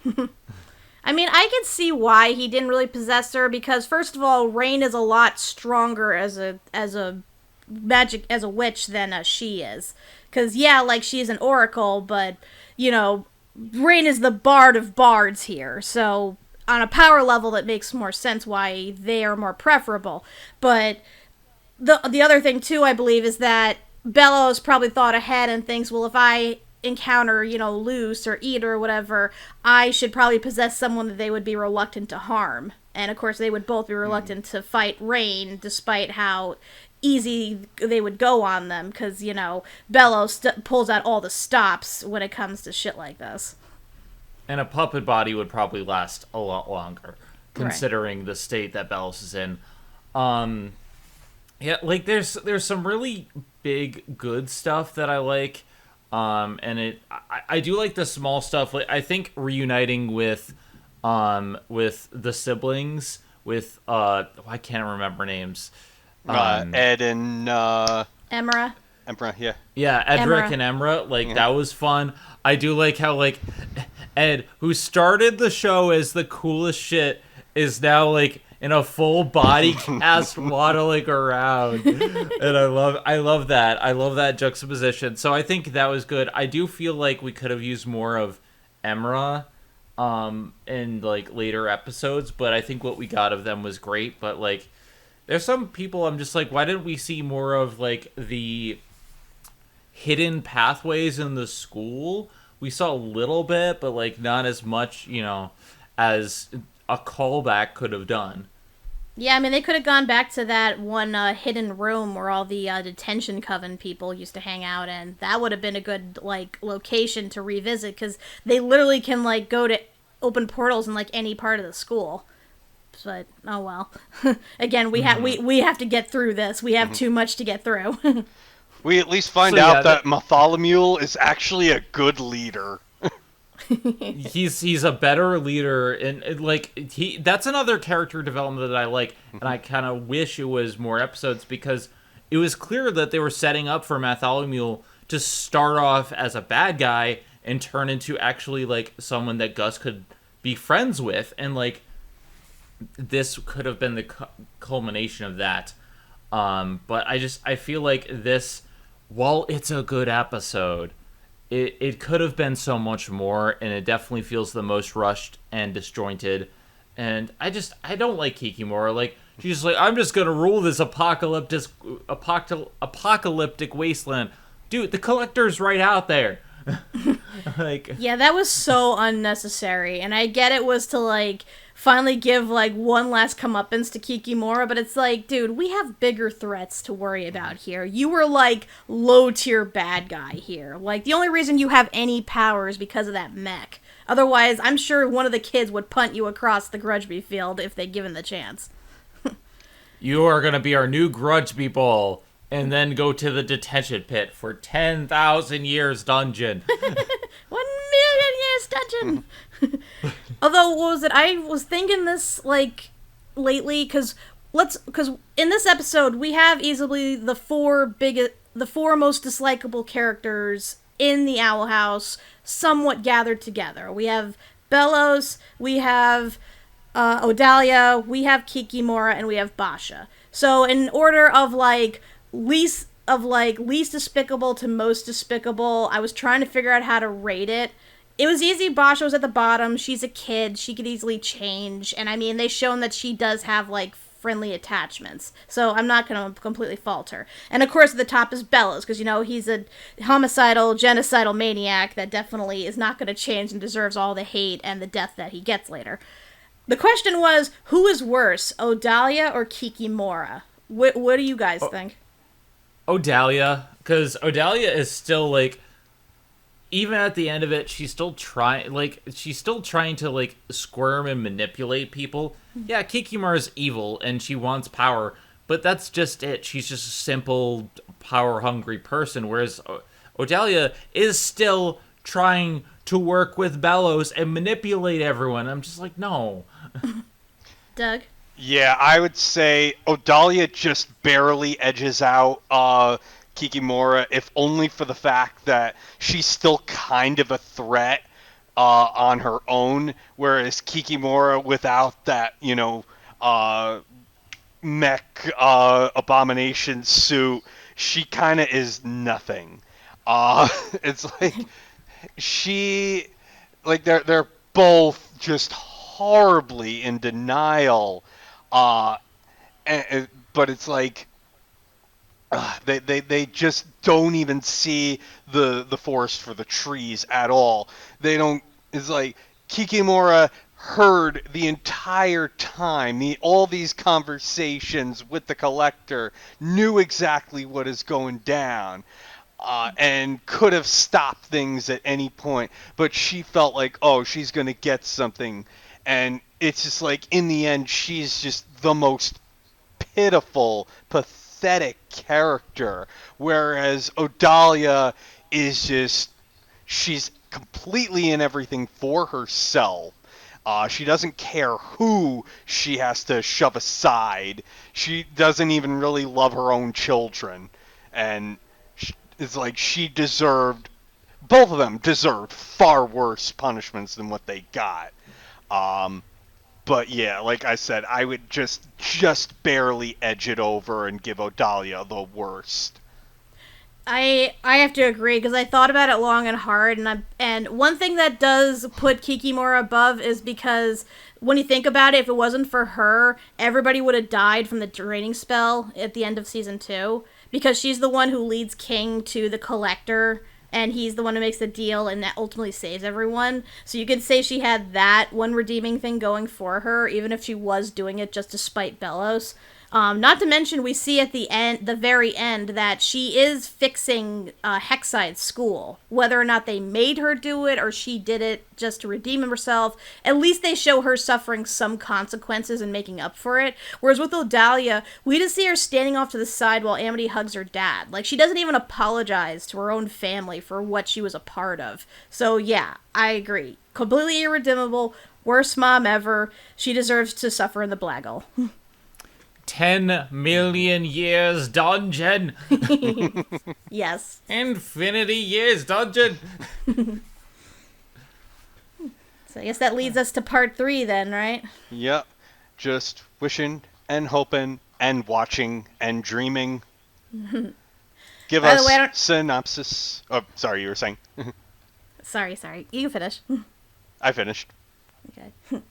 I mean, I can see why he didn't really possess her, because first of all, Rain is a lot stronger as a witch than she is. Because, yeah, like, she is an oracle, but, you know, Rain is the bard of bards here, so on a power level that makes more sense why they are more preferable. But the other thing, too, I believe, is that Bellows probably thought ahead and thinks, well, if I encounter, you know, Luce or Eda or whatever, I should probably possess someone that they would be reluctant to harm. And, of course, they would both be reluctant to fight Rain, despite how easy they would go on them, because, you know, Bellows pulls out all the stops when it comes to shit like this. And a puppet body would probably last a lot longer, considering the state that Bellows is in. Yeah, like, there's some really big good stuff that I like, and I do like the small stuff. Like, I think reuniting with the siblings, with I can't remember names, Ed and Emra. Emperor, yeah. Yeah, Edric Emra. and Emra, like, Yeah. that was fun. I do like how, like, Ed, who started the show as the coolest shit, is now, like, in a full body cast waddling around. And I love that. I love that juxtaposition. So I think that was good. I do feel like we could have used more of Emra in, like, later episodes, but I think what we got of them was great. But, like, there's some people I'm just like, why didn't we see more of, like, the hidden pathways in the school? We saw a little bit, but, like, not as much, as a callback could have done. Yeah, I mean, they could have gone back to that one hidden room where all the detention coven people used to hang out in. That would have been a good, like, location to revisit, because they literally can, like, go to open portals in, like, any part of the school. But, oh well. Again, we have to get through this. We have too much to get through. We at least find So, yeah, out that Bartholomew is actually a good leader. He's a better leader, and like, that's another character development that I like, and I kind of wish it was more episodes, because it was clear that they were setting up for Bartholomew to start off as a bad guy and turn into actually, like, someone that Gus could be friends with, and, like, this could have been the culmination of that. But I feel like this, while it's a good episode, it could have been so much more, and it definitely feels the most rushed and disjointed. And I don't like Kikimora. Like, she's like, I'm just gonna rule this apocalyptic wasteland. Dude, the Collector's right out there. Like, Yeah, that was so unnecessary. And I get it was to, like, finally give, like, one last comeuppance to Kikimora, but it's like, dude, we have bigger threats to worry about here. You were, like, low-tier bad guy here. Like, the only reason you have any power is because of that mech. Otherwise, I'm sure one of the kids would punt you across the Grudgeby field if they given the chance. you are gonna be our new Grudgeby Bowl, and then go to the detention pit for 10,000 years dungeon. 1,000,000 years dungeon. Although, what was it? I was thinking this, like, lately, because in this episode we have easily the four most dislikable characters in the Owl House somewhat gathered together. We have Bellows, we have Odalia, we have Kikimora, and we have Basha. So in order of, like, least despicable to most despicable, I was trying to figure out how to rate it. It was easy. Basha was at the bottom. She's a kid. She could easily change. And, I mean, they've shown that she does have, like, friendly attachments. So I'm not going to completely fault her. And, of course, at the top is Bellows, because, he's a homicidal, genocidal maniac that definitely is not going to change and deserves all the hate and the death that he gets later. The question was, who is worse, Odalia or Kikimora? What do you guys think? Odalia, because Odalia is still, like, even at the end of it, she's still trying to, like, squirm and manipulate people. Yeah, Kikimara's evil and she wants power, but that's just it. She's just a simple, power-hungry person, whereas Odalia is still trying to work with Bellows and manipulate everyone. I'm just like, no. Doug? Yeah, I would say Odalia just barely edges out Kikimora, if only for the fact that she's still kind of a threat on her own, whereas Kikimora, without that, mech abomination suit, she kind of is nothing. It's like they're both just horribly in denial, but it's like they just don't even see the forest for the trees at all. They don't. It's like Kikimora heard the entire time, all these conversations with the Collector, knew exactly what is going down, and could have stopped things at any point, but she felt like, oh, she's going to get something, and it's just like, in the end, she's just the most pitiful, pathetic character, whereas Odalia is just, she's completely in everything for herself. She doesn't care who she has to shove aside. She doesn't even really love her own children. And it's like she deserved, both of them deserved far worse punishments than what they got. Um, but yeah, like I said, I would just barely edge it over and give Odalia the worst. I have to agree because I thought about it long and hard, and one thing that does put Kikimora above is because when you think about it, if it wasn't for her, everybody would have died from the draining spell at the end of season 2 because she's the one who leads King to the Collector. And he's the one who makes the deal and that ultimately saves everyone. So you could say she had that one redeeming thing going for her, even if she was doing it just to spite Bellows. Not to mention, we see at the very end, that she is fixing Hexide's school. Whether or not they made her do it or she did it just to redeem herself, at least they show her suffering some consequences and making up for it. Whereas with Odalia, we just see her standing off to the side while Amity hugs her dad. Like, she doesn't even apologize to her own family for what she was a part of. So yeah, I agree. Completely irredeemable, worst mom ever. She deserves to suffer in the Blaggle. 10 million years dungeon. Yes. Infinity years dungeon. So I guess that leads us to part 3 then, right? Yep. Just wishing and hoping and watching and dreaming. Give By the us way, synopsis. Oh, sorry, you were saying. Sorry. You can finish. I finished. Okay.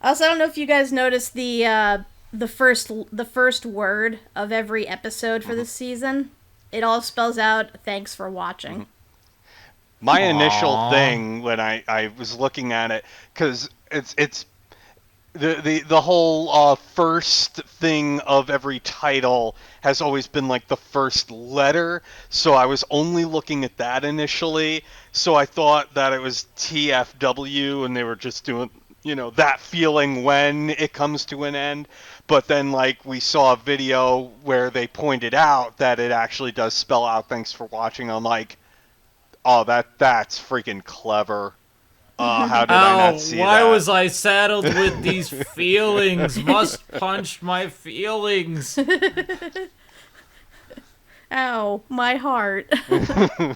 Also, I don't know if you guys noticed the first word of every episode for this season. It all spells out "Thanks for watching." My Aww. initial thing when I was looking at it, because it's the whole first thing of every title has always been like the first letter, so I was only looking at that initially. So I thought that it was TFW, and they were just doing, that feeling when it comes to an end. But then, like, we saw a video where they pointed out that it actually does spell out "thanks for watching." I'm like, oh, that's freaking clever. How did I not see why that? was I saddled with these feelings? Must punch my feelings. Ow, my heart. I'm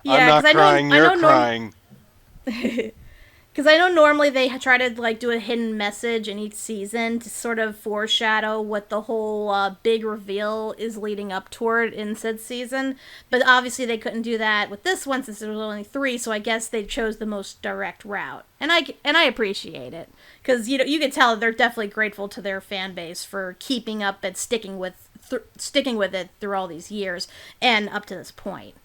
not crying, you're crying. Because I know normally they try to like do a hidden message in each season to sort of foreshadow what the whole big reveal is leading up toward in said season. But obviously they couldn't do that with this one since there was only 3. So I guess they chose the most direct route, and I appreciate it because you can tell they're definitely grateful to their fan base for keeping up and sticking with it through all these years and up to this point.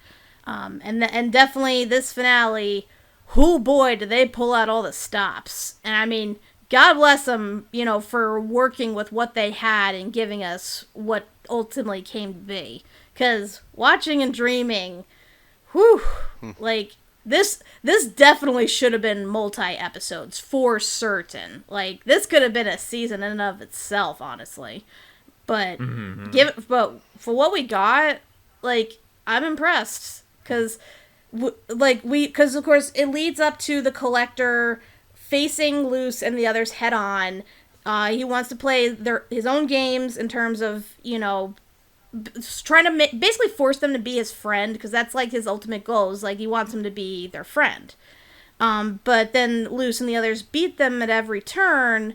And definitely this finale. Oh boy, did they pull out all the stops. And I mean, God bless them, for working with what they had and giving us what ultimately came to be. Because watching and dreaming, whew, like, this definitely should have been multi-episodes, for certain. Like, this could have been a season in and of itself, honestly. But, but for what we got, like, I'm impressed. Because because of course it leads up to the Collector facing Luce and the others head on. He wants to play his own games in terms of trying to basically force them to be his friend, because that's like his ultimate goal. Is like he wants them to be their friend. But then Luce and the others beat them at every turn.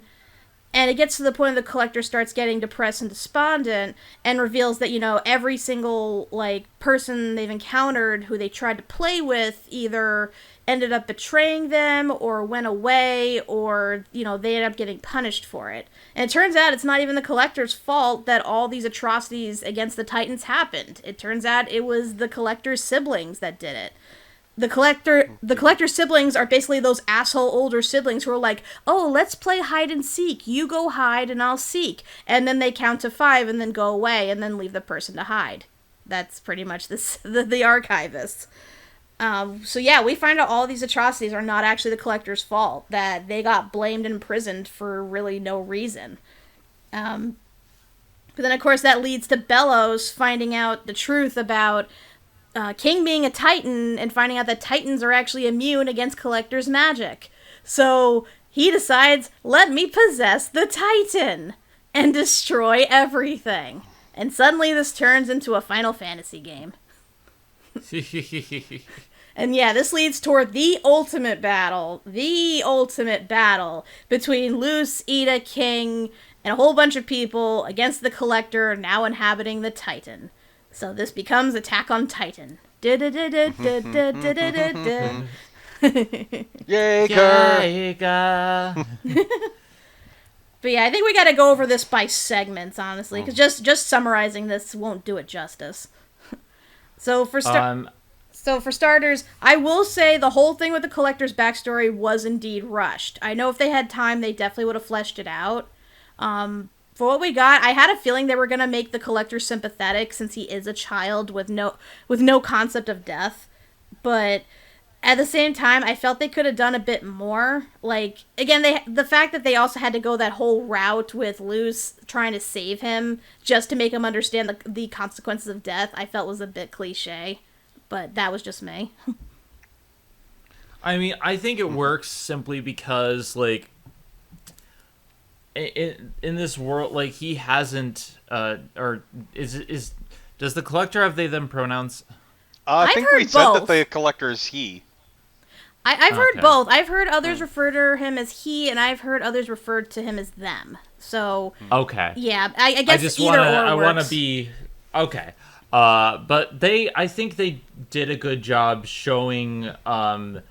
And it gets to the point the Collector starts getting depressed and despondent and reveals that, every single, person they've encountered who they tried to play with either ended up betraying them or went away or, they ended up getting punished for it. And it turns out it's not even the Collector's fault that all these atrocities against the Titans happened. It turns out it was the Collector's siblings that did it. The Collector's siblings are basically those asshole older siblings who are like, oh, let's play hide and seek. You go hide and I'll seek. And then they count to 5 and then go away and then leave the person to hide. That's pretty much the archivists. So yeah, we find out all these atrocities are not actually the Collector's fault. That they got blamed and imprisoned for really no reason. But then of course that leads to Bellows finding out the truth about King being a Titan and finding out that Titans are actually immune against Collector's magic. So he decides, let me possess the Titan and destroy everything. And suddenly this turns into a Final Fantasy game. And yeah, this leads toward the ultimate battle between Luce, Ida, King, and a whole bunch of people against the Collector now inhabiting the Titan. So this becomes Attack on Titan. Yay, Yaiga. But yeah, I think we gotta go over this by segments, honestly, because just summarizing this won't do it justice. So for starters, I will say the whole thing with the Collector's backstory was indeed rushed. I know if they had time, they definitely would have fleshed it out. For what we got, I had a feeling they were going to make the Collector sympathetic since he is a child with no concept of death. But at the same time, I felt they could have done a bit more. Like, again, the fact that they also had to go that whole route with Luce trying to save him just to make him understand the consequences of death, I felt was a bit cliche. But that was just me. I mean, I think it works simply because, like, in this world, like, he hasn't, or does the Collector have they them pronouns? I think we said that the Collector is he. I've heard both. I've heard others refer to him as he, and I've heard others refer to him as them. So okay, yeah, I guess I want to be okay. But I think they did a good job showing, that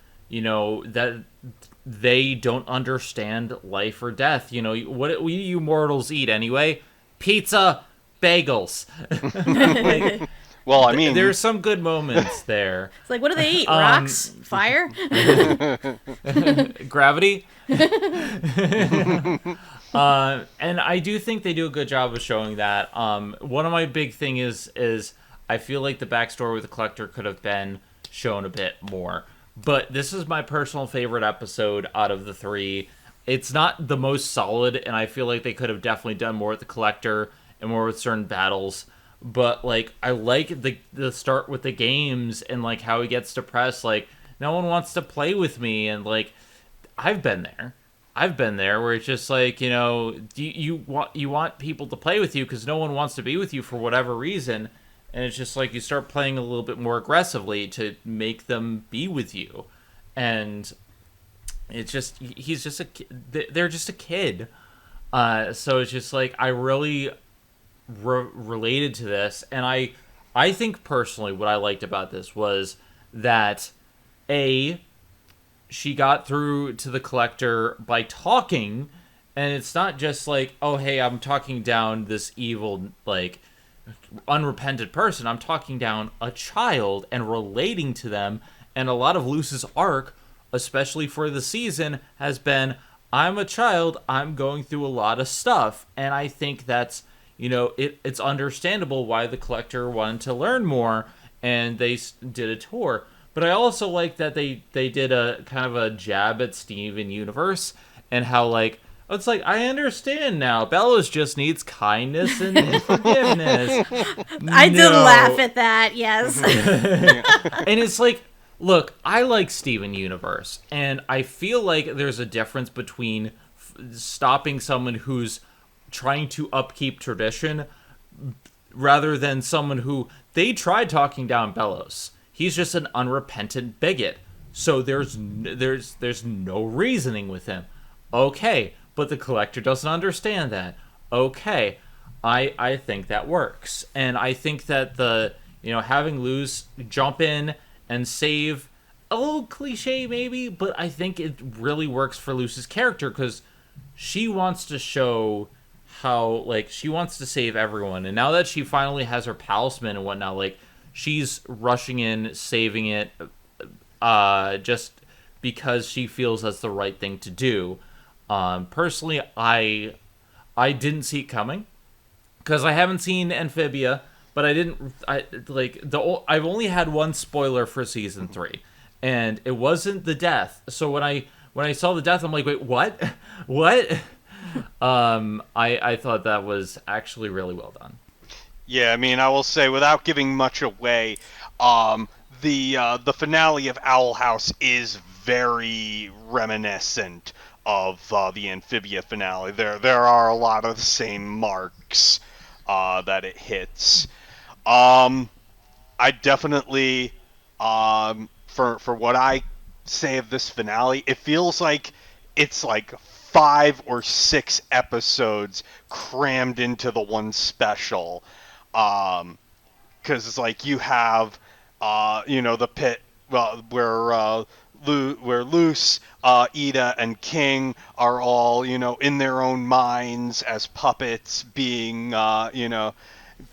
they don't understand life or death. You know, what we you mortals eat anyway? Pizza, bagels. Like, well, I mean, there's some good moments there. It's like, what do they eat? Rocks? Fire? Gravity? And I do think they do a good job of showing that. One of my big thing is I feel like the backstory with the Collector could have been shown a bit more. But this is my personal favorite episode out of the three. It's not the most solid, and I feel like they could have definitely done more with the Collector and more with certain battles. But, like, I like the start with the games and, like, how he gets depressed. Like, no one wants to play with me. And, like, I've been there where it's just like, you want people to play with you because no one wants to be with you for whatever reason. And it's just like you start playing a little bit more aggressively to make them be with you. And it's just, he's just they're just a kid. So it's just like, I really related to this. And I think personally what I liked about this was that she got through to the Collector by talking, and it's not just like, oh, hey, I'm talking down this evil, like, unrepentant person. I'm talking down a child and relating to them. And a lot of Luce's arc, especially for the season, has been, I'm a child, I'm going through a lot of stuff. And I think that's, it's understandable why the Collector wanted to learn more, and they did a tour. But I also like that they did a kind of a jab at Steven Universe and how, like, it's like, I understand now. Bellows just needs kindness and forgiveness. I did laugh at that, yes. And it's like, look, I like Steven Universe, and I feel like there's a difference between stopping someone who's trying to upkeep tradition rather than someone who, they tried talking down Bellows. He's just an unrepentant bigot. So there's no reasoning with him. Okay, but the Collector doesn't understand that. Okay, I think that works. And I think that having Luce jump in and save, a little cliche maybe, but I think it really works for Luce's character because she wants to show how, like, she wants to save everyone. And now that she finally has her talisman and whatnot, like, she's rushing in, saving it, just because she feels that's the right thing to do. Personally, I didn't see it coming because I haven't seen Amphibia, but I've only had one spoiler for season 3, and it wasn't the death. So when I saw the death, I'm like, wait, what? What? I thought that was actually really well done. Yeah, I mean, I will say, without giving much away, the finale of Owl House is very reminiscent of the Amphibia finale. There are a lot of the same marks. that it hits. I definitely, for what I say of this finale, it feels like it's like 5 or 6 episodes crammed into the one special. Because it's like you have, the pit, well, where Luce, Ida, and King are all, in their own minds as puppets, being,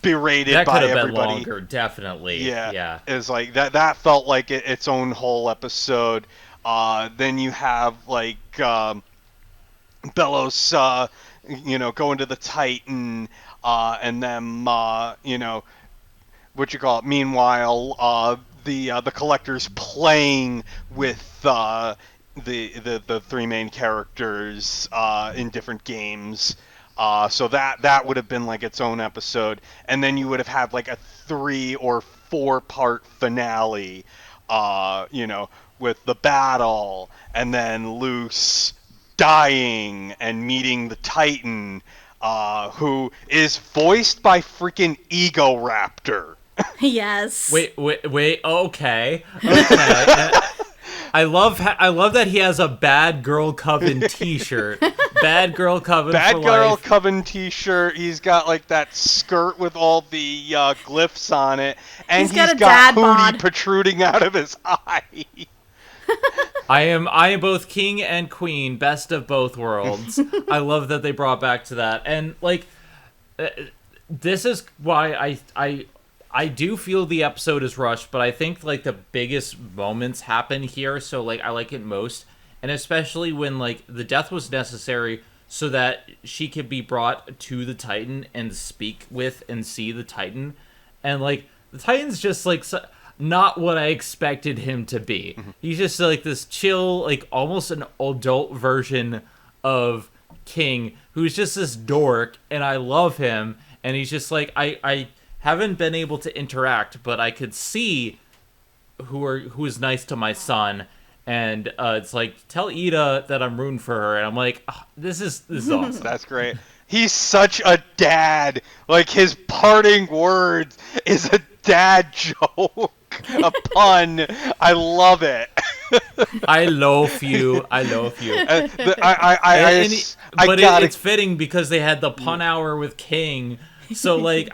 berated That by could have been everybody. longer, definitely. Yeah, it's like that felt like its own whole episode. Then you have like Bellows, going to the Titan, and them, what you call it. Meanwhile, the collectors playing with the three main characters in different games. So that would have been like its own episode, and then you would have had like a 3 or 4 part finale, with the battle, and then Luce dying and meeting the Titan, who is voiced by freaking Ego Raptor. Yes. Wait. Okay. I love that he has a Bad Girl Coven T-shirt. Bad Girl Coven. Bad for Girl life. Coven T-shirt. He's got like that skirt with all the glyphs on it, and He's got a got dad Hootie bod. protruding out of his eye. I am both king and queen, best of both worlds. I love that they brought back to that, and like, this is why I do feel the episode is rushed, but I think like the biggest moments happen here, so like I like it most, and especially when like the death was necessary so that she could be brought to the Titan and speak with and see the Titan, and like the Titan's just like not what I expected him to be. He's just like this chill, like almost an adult version of King, who's just this dork, and I love him, and he's just like I haven't been able to interact, but I could see who is nice to my son, and it's like, tell Ida that I'm rooting for her, and I'm like, oh, this is awesome. That's great. He's such a dad. Like his parting words is a dad joke, a pun. I love it. I love you. I love you. But it's fitting because they had the pun hour with King. So like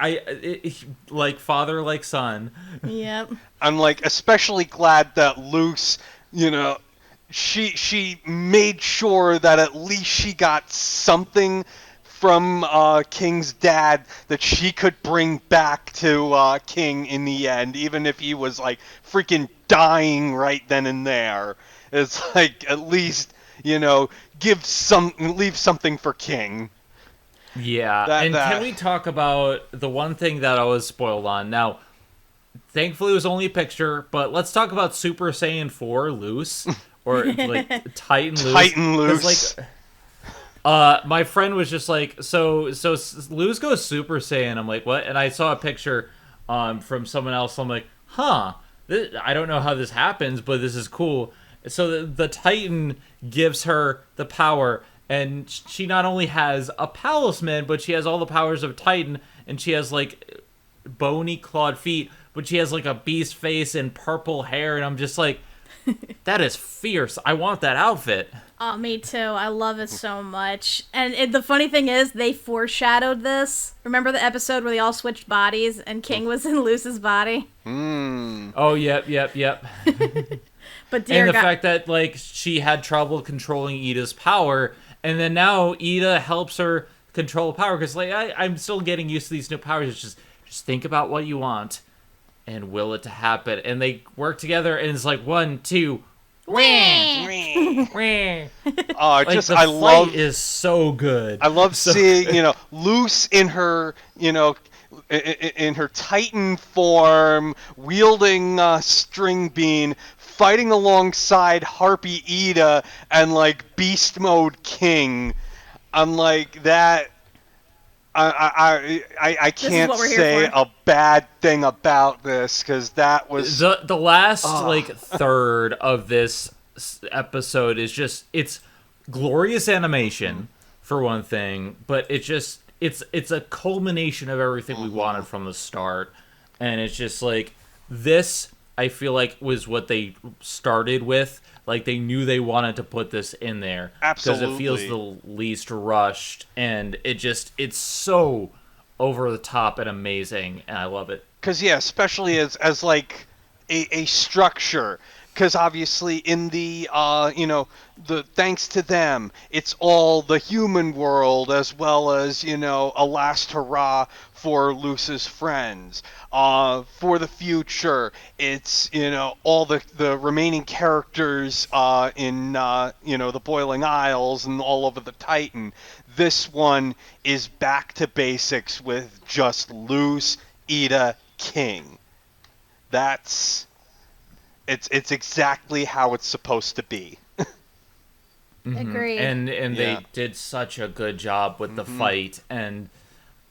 like father like son. Yep. I'm like especially glad that Luce, she made sure that at least she got something from King's dad that she could bring back to King in the end, even if he was like freaking dying right then and there. It's like at least leave something for King. Yeah, can we talk about the one thing that I was spoiled on? Now, thankfully it was only a picture, but let's talk about Super Saiyan 4 Luce, or like Titan Luce. Titan Luce. Like, my friend was just like, so Luce goes Super Saiyan. I'm like, what? And I saw a picture from someone else. I'm like, I don't know how this happens, but this is cool. So the Titan gives her the power, and she not only has a palisman, but she has all the powers of Titan, and she has like bony clawed feet, but she has like a beast face and purple hair, and I'm just like, that is fierce. I want that outfit. Oh, me too. I love it so much. And the funny thing is, they foreshadowed this. Remember the episode where they all switched bodies and King was in Luce's body? Oh, yep. But dear and the God, fact that like she had trouble controlling Ida's power, and then now Ida helps her control power, because like I'm still getting used to these new powers. It's just think about what you want and will it to happen, and they work together, and it's like 1, 2, wah, wah. Oh, Like, the I fight love is so good. I love seeing Luce in her in her Titan form, wielding string bean, fighting alongside Harpy Ida and like Beast Mode King. I'm like that. I can't say a bad thing about this, because that was the last like third of this episode is just, it's glorious animation for one thing, but it's it's a culmination of everything we wanted from the start, and it's just like this. I feel like was what they started with. Like they knew they wanted to put this in there because it feels the least rushed, and it's so over the top and amazing, and I love it. Because especially as like a structure. Because obviously in the the thanks to them, it's all the human world as well as a last hurrah for Luce's friends. For the future, it's all the remaining characters in the Boiling Isles and all over the Titan. This one is back to basics with just Luce, Ida, King. It's exactly how it's supposed to be. Agreed. And they did such a good job with the fight, and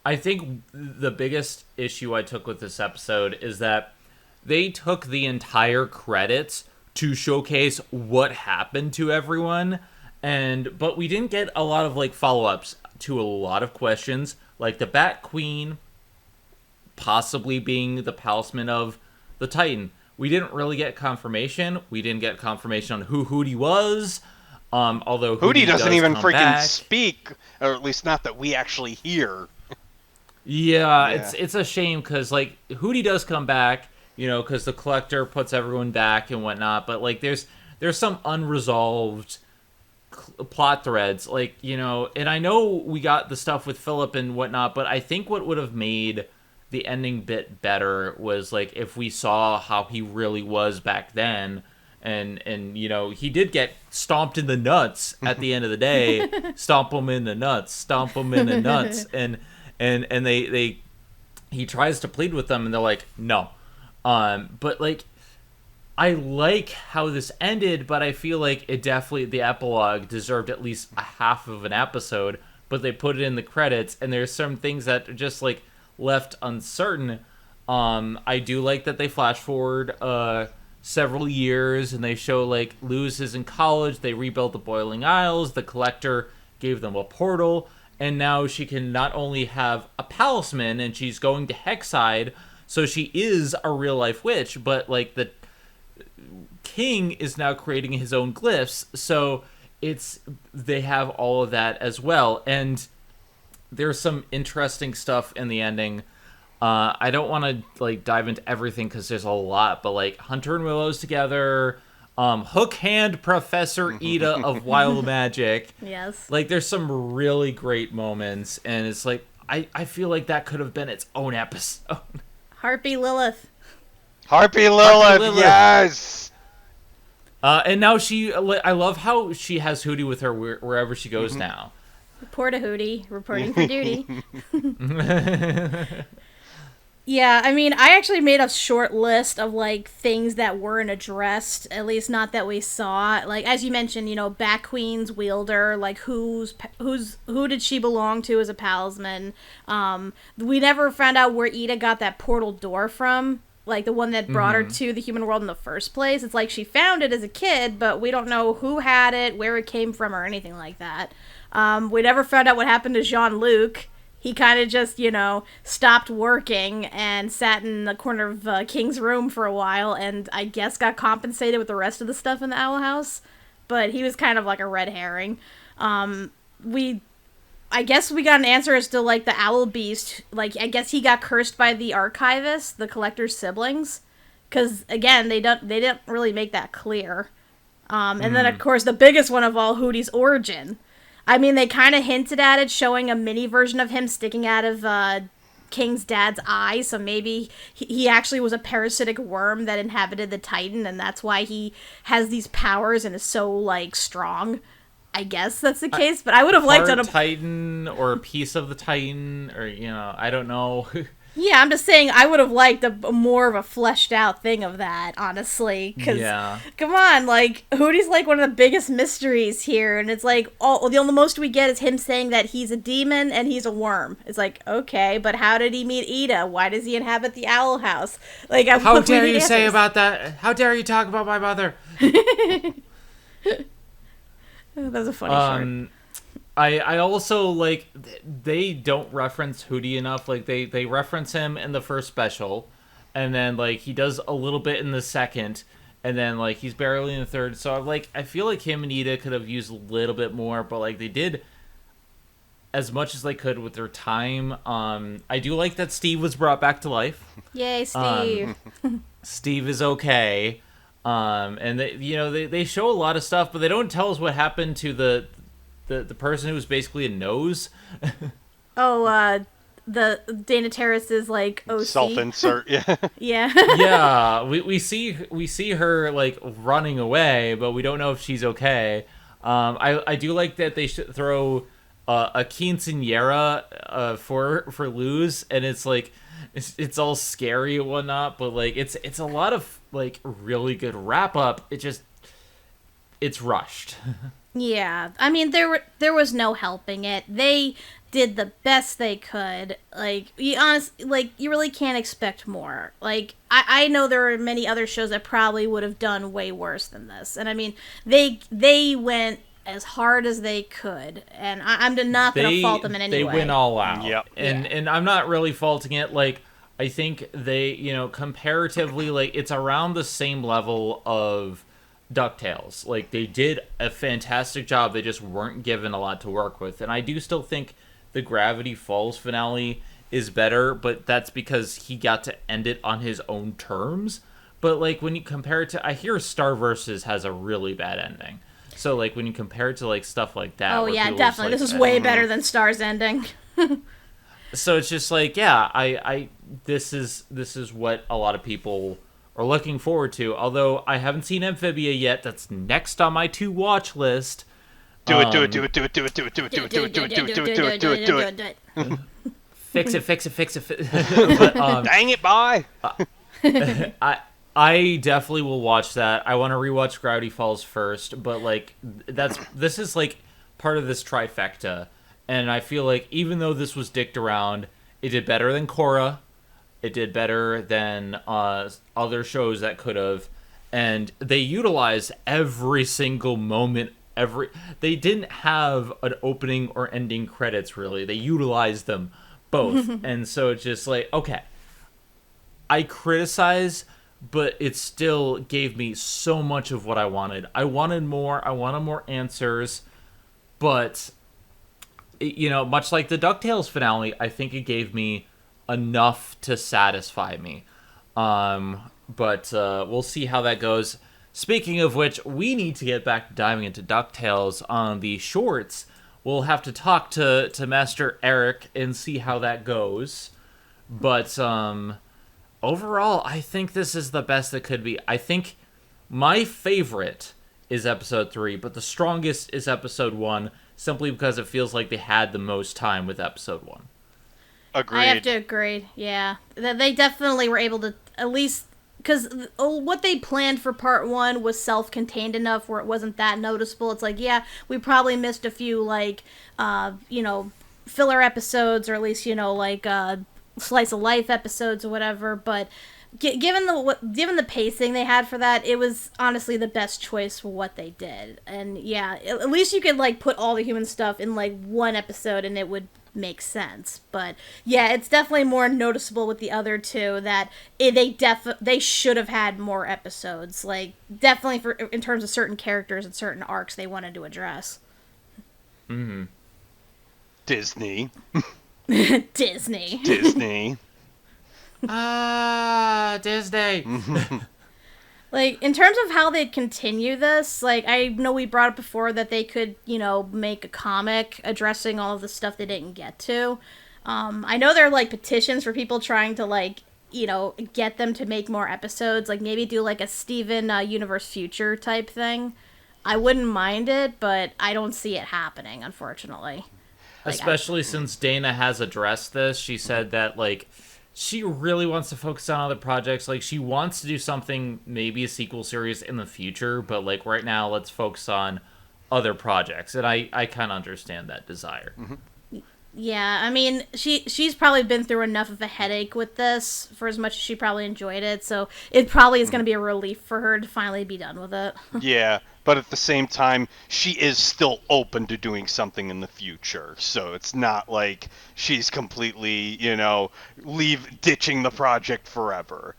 I think the biggest issue I took with this episode is that they took the entire credits to showcase what happened to everyone, but we didn't get a lot of like follow-ups to a lot of questions, like the Bat Queen possibly being the palisman of the Titan. We didn't really get confirmation. We didn't get confirmation on who Hootie was. Although Hootie doesn't even freaking back. speak, or at least not that we actually hear. Yeah, it's a shame because like Hootie does come back, because the Collector puts everyone back and whatnot. But like, there's some unresolved plot threads, like and I know we got the stuff with Philip and whatnot, but I think what would have made the ending bit better was like if we saw how he really was back then, and he did get stomped in the nuts at the end of the day. Stomp him in the nuts, and he tries to plead with them and they're like no. But like I like how this ended, but I feel like it definitely, the epilogue deserved at least a half of an episode, but they put it in the credits, and there's some things that are just like left uncertain. I do like that they flash forward several years and they show like Luz is in college, they rebuilt the Boiling Isles, the Collector gave them a portal, and now she can not only have a palisman and she's going to Hexside, so she is a real life witch, but like the King is now creating his own glyphs, so they have all of that as well. And there's some interesting stuff in the ending. I don't want to like dive into everything because there's a lot, but like Hunter and Willow's together, Hook Hand Professor Ida of Wild Magic. Yes. Like there's some really great moments, and it's like I feel like that could have been its own episode. Harpy Lilith. Harpy Lilith, yes. And now I love how she has Hootie with her wherever she goes now. Report a Hootie, reporting for duty. Yeah, I mean, I actually made a short list of, like, things that weren't addressed, at least not that we saw. Like, as you mentioned, Bat Queen's wielder, like, who did she belong to as a palisman? We never found out where Ida got that portal door from, like, the one that brought her to the human world in the first place. It's like she found it as a kid, but we don't know who had it, where it came from, or anything like that. We never found out what happened to Jean-Luc. He kind of just, stopped working and sat in the corner of King's room for a while, and I guess got compensated with the rest of the stuff in the Owl House. But he was kind of like a red herring. I guess we got an answer as to, like, the Owl Beast. Like, I guess he got cursed by the Archivist, the Collector's siblings. Because, again, they didn't really make that clear. And then, of course, the biggest one of all, Hootie's origin. I mean, they kind of hinted at it, showing a mini version of him sticking out of King's dad's eye, so maybe he actually was a parasitic worm that inhabited the Titan, and that's why he has these powers and is so, like, strong. I guess that's the case, but I would have liked a Titan or a piece of the Titan, or, I don't know. Yeah, I'm just saying I would have liked a more of a fleshed out thing of that, honestly. Because, come on, like, Hootie's like one of the biggest mysteries here, and it's like, the most we get is him saying that he's a demon and he's a worm. It's like, okay, but how did he meet Ida? Why does he inhabit the Owl House? Like, how dare you say about that? How dare you talk about my mother? That was a funny short. I also like they don't reference Hootie enough. Like they reference him in the first special, and then like he does a little bit in the second, and then like he's barely in the third. So I feel like him and Ida could have used a little bit more, but like they did as much as they could with their time. I do like that Steve was brought back to life. Yay, Steve. Steve is okay. And they show a lot of stuff, but they don't tell us what happened to the person who was basically a nose. The Dana Terrace's like OC. Self-insert, yeah. Yeah. Yeah, we see her like running away, but we don't know if she's okay. I do like that they should throw a quinceanera for Luz, and it's like it's all scary and whatnot, but like it's a lot of like really good wrap up. It's rushed. Yeah, I mean there was no helping it. They did the best they could. Like you really can't expect more. Like I know there are many other shows that probably would have done way worse than this. And I mean they went as hard as they could, and I'm not going to fault them in any way. They went all out. Yep. And I'm not really faulting it. Like I think they, comparatively, like it's around the same level of Ducktales. Like they did a fantastic job. They just weren't given a lot to work with. And I do still think the Gravity Falls finale is better, but that's because he got to end it on his own terms. But like when you compare it to, I hear Star Versus has a really bad ending. So like when you compare it to like stuff like that. Oh yeah, definitely. This is way better than Star's ending. So it's just like, yeah, I this is what a lot of people are looking forward to. Although I haven't seen Amphibia yet. That's next on my to watch list. Do it. Fix it. But, Dang it, bye. I definitely will watch that. I want to rewatch Gravity Falls first, but like this is like part of this trifecta, and I feel like even though this was dicked around, it did better than Korra, it did better than other shows that could have, and they utilized every single moment. They didn't have an opening or ending credits really. They utilized them both, and so it's just like, okay, I criticize, but it still gave me so much of what I wanted. I wanted more. I wanted more answers. But, much like the DuckTales finale, I think it gave me enough to satisfy me. But we'll see how that goes. Speaking of which, we need to get back to diving into DuckTales on the shorts. We'll have to talk to Master Eric and see how that goes. But, overall, I think this is the best it could be. I think my favorite is episode 3, but the strongest is episode 1, simply because it feels like they had the most time with episode 1. Agreed. I have to agree, yeah. They definitely were able to, at least, because what they planned for part 1 was self-contained enough where it wasn't that noticeable. It's like, yeah, we probably missed a few, like, filler episodes, or at least, slice of life episodes or whatever, but given the pacing they had for that, it was honestly the best choice for what they did. And yeah, at least you could like put all the human stuff in like one episode and it would make sense. But yeah, it's definitely more noticeable with the other two that they should have had more episodes, like definitely in terms of certain characters and certain arcs they wanted to address. Disney. Disney. Disney. Like, in terms of how they'd continue this, like, I know we brought up before that they could, make a comic addressing all of the stuff they didn't get to. I know there are, like, petitions for people trying to, like, get them to make more episodes. Like, maybe do, like, a Steven Universe Future type thing. I wouldn't mind it, but I don't see it happening, unfortunately. Especially since Dana has addressed this. She said that, like, she really wants to focus on other projects. Like, she wants to do something, maybe a sequel series in the future, but, like, right now, let's focus on other projects. And I kind of understand that desire. Yeah, I mean, she's probably been through enough of a headache with this for as much as she probably enjoyed it. So it probably is going to be a relief for her to finally be done with it. Yeah, but at the same time, she is still open to doing something in the future. So it's not like she's completely, ditching the project forever.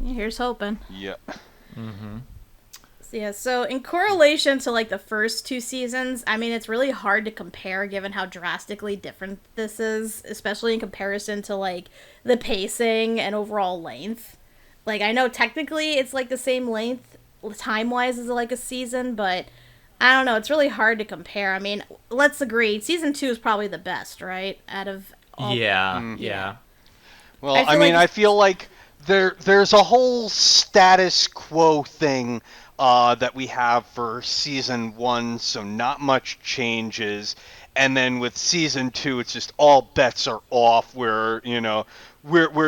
Here's hoping. Yeah. Yeah, so in correlation to like the first two seasons, I mean, it's really hard to compare given how drastically different this is, especially in comparison to like the pacing and overall length. Like, I know technically it's like the same length time wise as like a season, but I don't know, it's really hard to compare. I mean, let's agree, season two is probably the best, right? Out of all. Yeah. Well, I feel like there's a whole status quo thing that we have for season one, so not much changes. And then with season two, it's just all bets are off. We're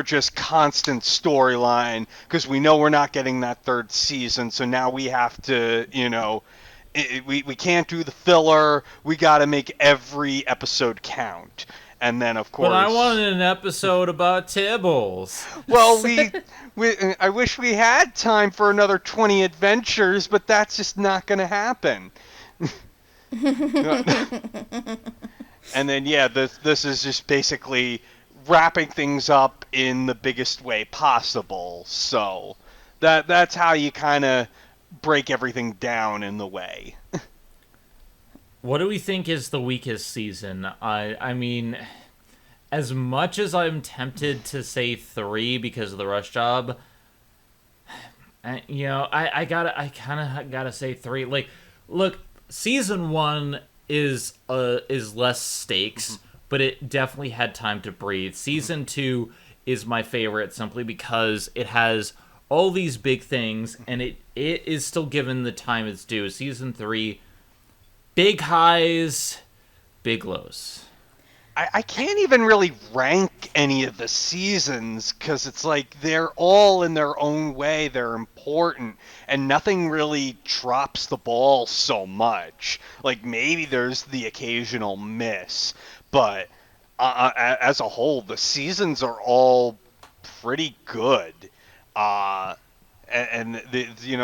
just constant storyline because we know we're not getting that third season. So now we have to, we can't do the filler. We got to make every episode count. And then, of course, But I wanted an episode about Tibbles. well, I wish we had time for another 20 adventures, but that's just not going to happen. And then, yeah, this is just basically wrapping things up in the biggest way possible. So that's how you kind of break everything down in the way. What do we think is the weakest season? I mean, as much as I'm tempted to say 3 because of the rush job, I kind of gotta say 3. Like, look, season 1 is less stakes, but it definitely had time to breathe. Season 2 is my favorite simply because it has all these big things, and it is still given the time it's due. Season 3, big highs, big lows. I can't even really rank any of the seasons because it's like they're all in their own way. They're important, and nothing really drops the ball so much. Like, maybe there's the occasional miss, but as a whole, the seasons are all pretty good.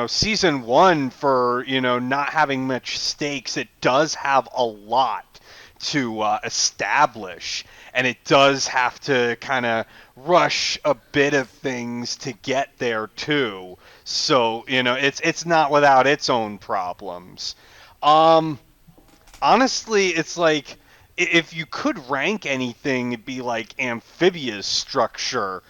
Season one, for not having much stakes, it does have a lot to establish, and it does have to kind of rush a bit of things to get there too. So it's not without its own problems. Honestly, it's like if you could rank anything, it'd be like Amphibia's structure,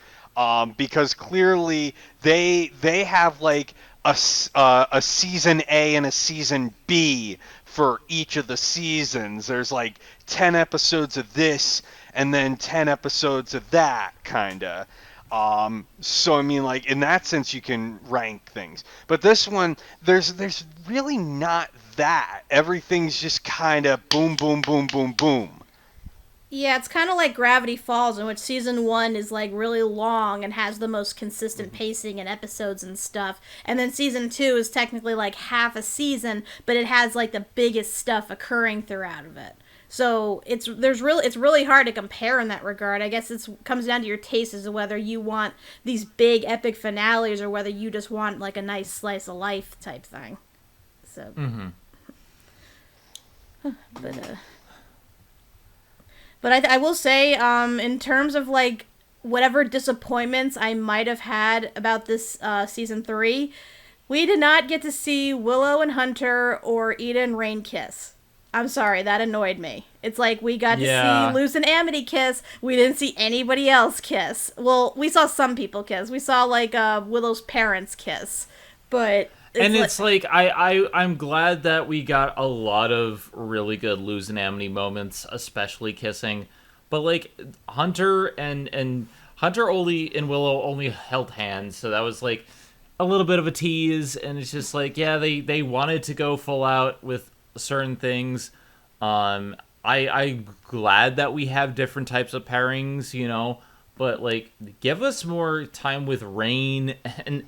because clearly they have like a season A and a season B for each of the seasons. There's like 10 episodes of this and then 10 episodes of that, kinda. So I mean, like, in that sense, you can rank things. But this one, there's really not that. Everything's just kind of boom, boom, boom, boom, boom. Yeah, it's kind of like Gravity Falls, in which season one is like really long and has the most consistent pacing and episodes and stuff, and then season two is technically like half a season, but it has like the biggest stuff occurring throughout of it. So it's really hard to compare in that regard. I guess it comes down to your taste as to whether you want these big epic finales or whether you just want like a nice slice of life type thing. So, but But I will say, in terms of like whatever disappointments I might have had about this season 3, we did not get to see Willow and Hunter or Eda and Rain kiss. I'm sorry, that annoyed me. It's like we got to see Luz and Amity kiss. We didn't see anybody else kiss. Well, we saw some people kiss. We saw like Willow's parents kiss, but. It's like I'm glad that we got a lot of really good Luz and Amity moments, especially kissing. But like Hunter and Hunter only and Willow only held hands, so that was like a little bit of a tease. And it's just like, yeah, they wanted to go full out with certain things. I'm glad that we have different types of pairings, but like give us more time with Rain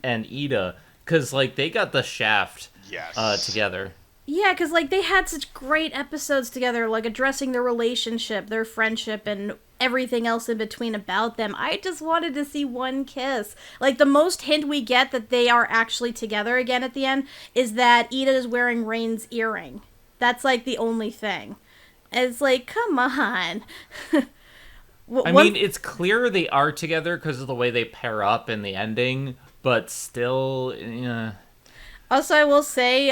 and Eda. Because, like, they got the shaft Yes. Together. Yeah, because, like, they had such great episodes together, like, addressing their relationship, their friendship, and everything else in between about them. I just wanted to see one kiss. Like, the most hint we get that they are actually together again at the end is that Ida is wearing Rain's earring. That's, like, the only thing. And it's like, come on. I mean, it's clear they are together because of the way they pair up in the ending, but still, yeah. Also, I will say,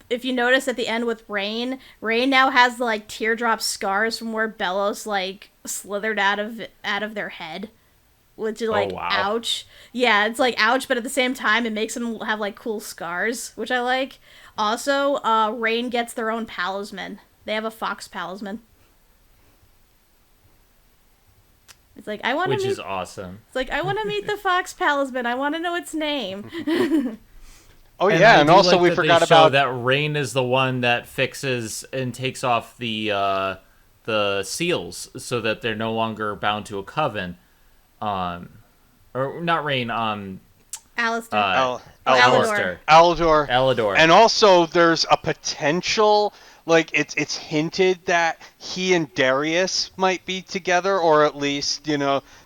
if you notice at the end with Rain now has like teardrop scars from where Bellows like slithered out of their head, which is like, wow. Ouch. Yeah, it's like ouch, but at the same time, it makes them have like cool scars, which I like. Also, Rain gets their own palisman. They have a fox palisman. It's like I want to which meet. Is awesome. It's like I want to meet the fox palisman. I want to know its name. Oh yeah, and also we forgot they about that Rain is the one that fixes and takes off the seals so that they're no longer bound to a coven. Or not Rain. Alistair. Alador. And also, there's a potential, like it's hinted that he and Darius might be together, or at least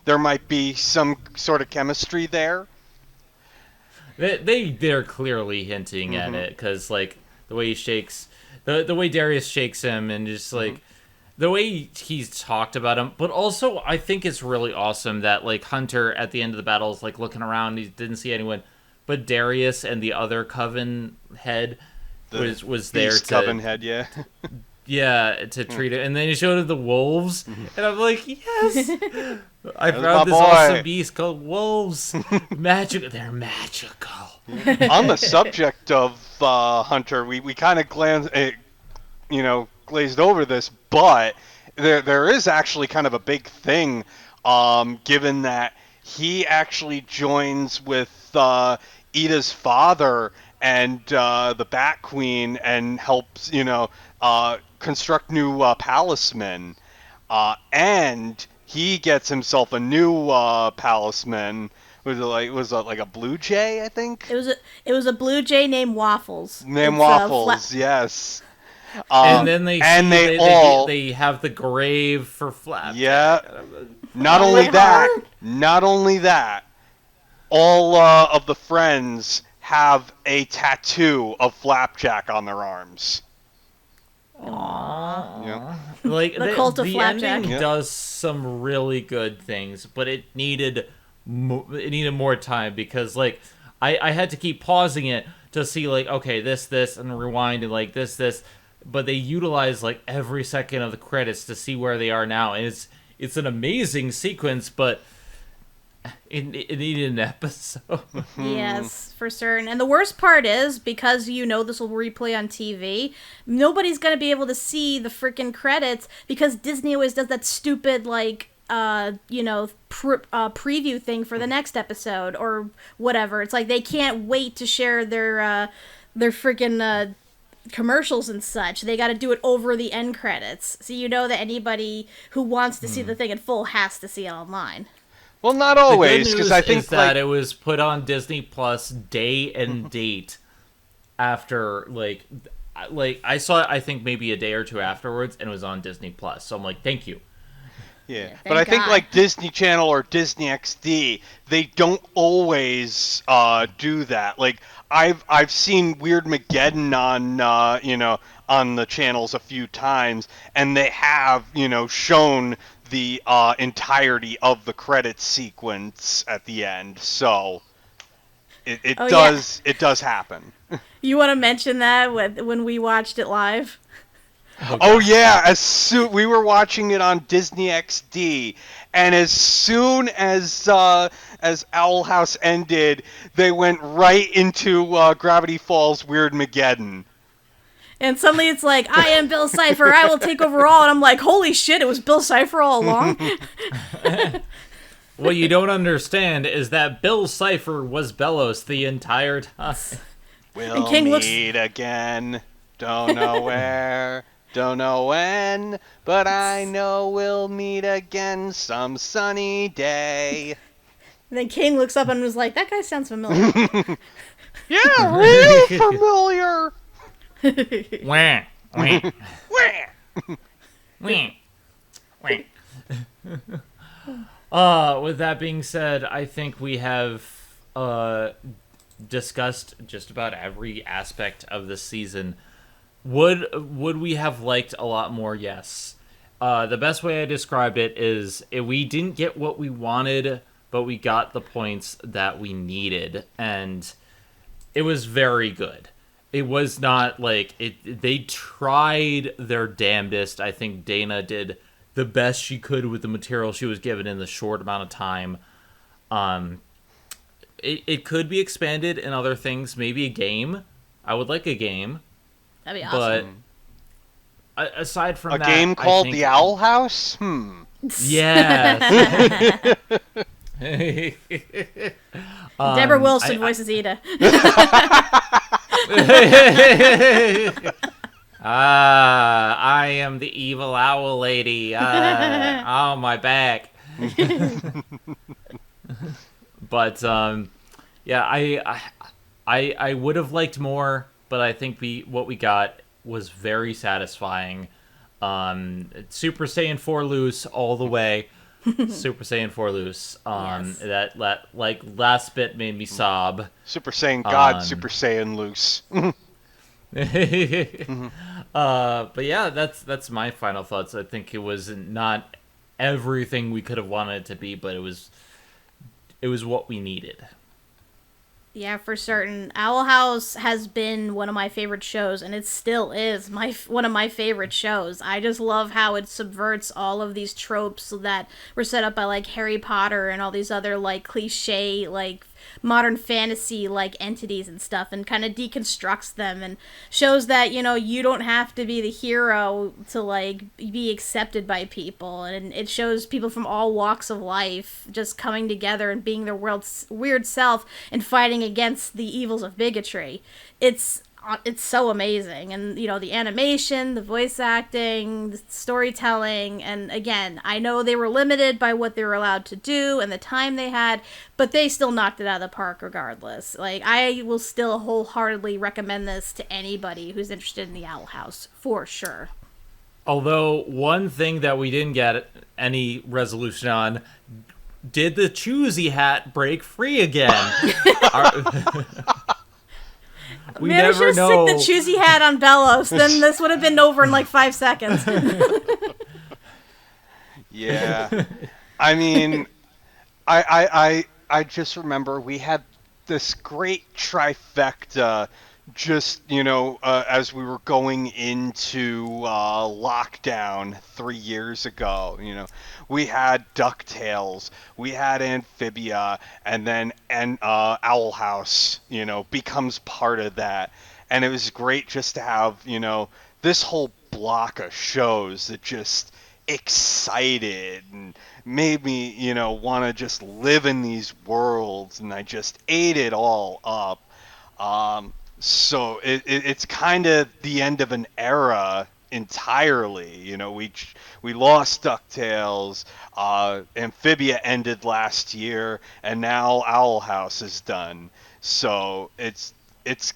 there might be some sort of chemistry there. They're clearly hinting at it because like the way he shakes, the way Darius shakes him, and just like the way he's talked about him. But also, I think it's really awesome that like Hunter at the end of the battle is like looking around, he didn't see anyone, but Darius and the other Coven head was there to Coven head, yeah. Yeah, to treat it. And then he showed him the wolves. And I'm like, yes! I That's found this my boy. awesome beast called wolves. Magical. They're magical. On the subject of Hunter, we kind of glazed over this, but there is actually kind of a big thing, given that he actually joins with Ida's father and the Bat Queen and helps, construct new palismen. And he gets himself a new palisman. Was it like a blue jay, I think? It was a blue jay named Waffles. Waffles, yes. And then they have the grave for Flapjack. Yeah. Not only that, all of the friends have a tattoo of Flapjack on their arms. Aww. Yeah. Like the cult of the Flapjack ending does some really good things, but it needed more time because like I had to keep pausing it to see like, okay, this and rewind and like this, but they utilize like every second of the credits to see where they are now, and it's an amazing sequence, but it needed an episode. Yes, for certain. And the worst part is, because this will replay on TV, nobody's going to be able to see the freaking credits because Disney always does that stupid, like, preview thing for the next episode or whatever. It's like they can't wait to share their freaking commercials and such. They got to do it over the end credits. So that anybody who wants to see the thing in full has to see it online. Well, not always, because I think that it was put on Disney Plus day and date after like I saw it, I think maybe a day or two afterwards, and it was on Disney Plus. So I'm like, thank you. Yeah, but I think like Disney Channel or Disney XD, they don't always do that. Like I've seen Weird Mageddon on on the channels a few times, and they have shown the entirety of the credit sequence at the end. So it does happen. You want to mention that when we watched it live? Oh yeah, we were watching it on Disney XD, and as soon as Owl House ended, they went right into Gravity Falls Weird Mageddon. And suddenly it's like, I am Bill Cipher, I will take over all, and I'm like, holy shit, it was Bill Cipher all along? What you don't understand is that Bill Cipher was Bellows the entire time. We'll meet again, don't know where. Don't know when, but I know we'll meet again some sunny day. And then King looks up and was like, that guy sounds familiar. Yeah, real familiar. Wah, wah, Wah! wah, wah. With that being said, I think we have discussed just about every aspect of this season. Would we have liked a lot more? Yes. The best way I described it is we didn't get what we wanted, but we got the points that we needed, and it was very good. It was not like it. They tried their damnedest. I think Dana did the best she could with the material she was given in the short amount of time. It could be expanded in other things. Maybe a game. I would like a game. That'd be awesome. But aside from a that, game called I think, The Owl House? Yes. Deborah Wilson voices Ida. I am the evil owl lady. Oh, my back. But yeah, I would have liked more, but I think what we got was very satisfying. Super Saiyan 4 loose all the way. Super Saiyan 4 loose. Yes. That like last bit made me sob. Super Saiyan God, Super Saiyan loose. But yeah, that's my final thoughts. I think it was not everything we could have wanted it to be, but it was what we needed. Yeah, for certain. Owl House has been one of my favorite shows, and it still is one of my favorite shows. I just love how it subverts all of these tropes that were set up by, like, Harry Potter and all these other, like, cliche, like, modern fantasy, like, entities and stuff, and kind of deconstructs them and shows that, you know, you don't have to be the hero to, like, be accepted by people. And it shows people from all walks of life just coming together and being their world's weird self and fighting against the evils of bigotry. It's so amazing. And, you know, the animation, the voice acting, the storytelling, and again, I know they were limited by what they were allowed to do and the time they had, but they still knocked it out of the park regardless. Like, I will still wholeheartedly recommend this to anybody who's interested in the Owl House, for sure. Although, one thing that we didn't get any resolution on, did the Choosy hat break free again? We Man, never I should have know. stick the Choosy hat on Bellows, then this would have been over in like 5 seconds. Yeah. I mean, I just remember we had this great trifecta just, you know, as we were going into lockdown 3 years ago. You know, we had Ducktales, we had Amphibia, and then Owl House, you know, becomes part of that. And it was great just to have, you know, this whole block of shows that just excited and made me, you know, want to just live in these worlds, and I just ate it all up. So it's kind of the end of an era entirely. You know, we lost DuckTales, Amphibia ended last year, and now Owl House is done. So it's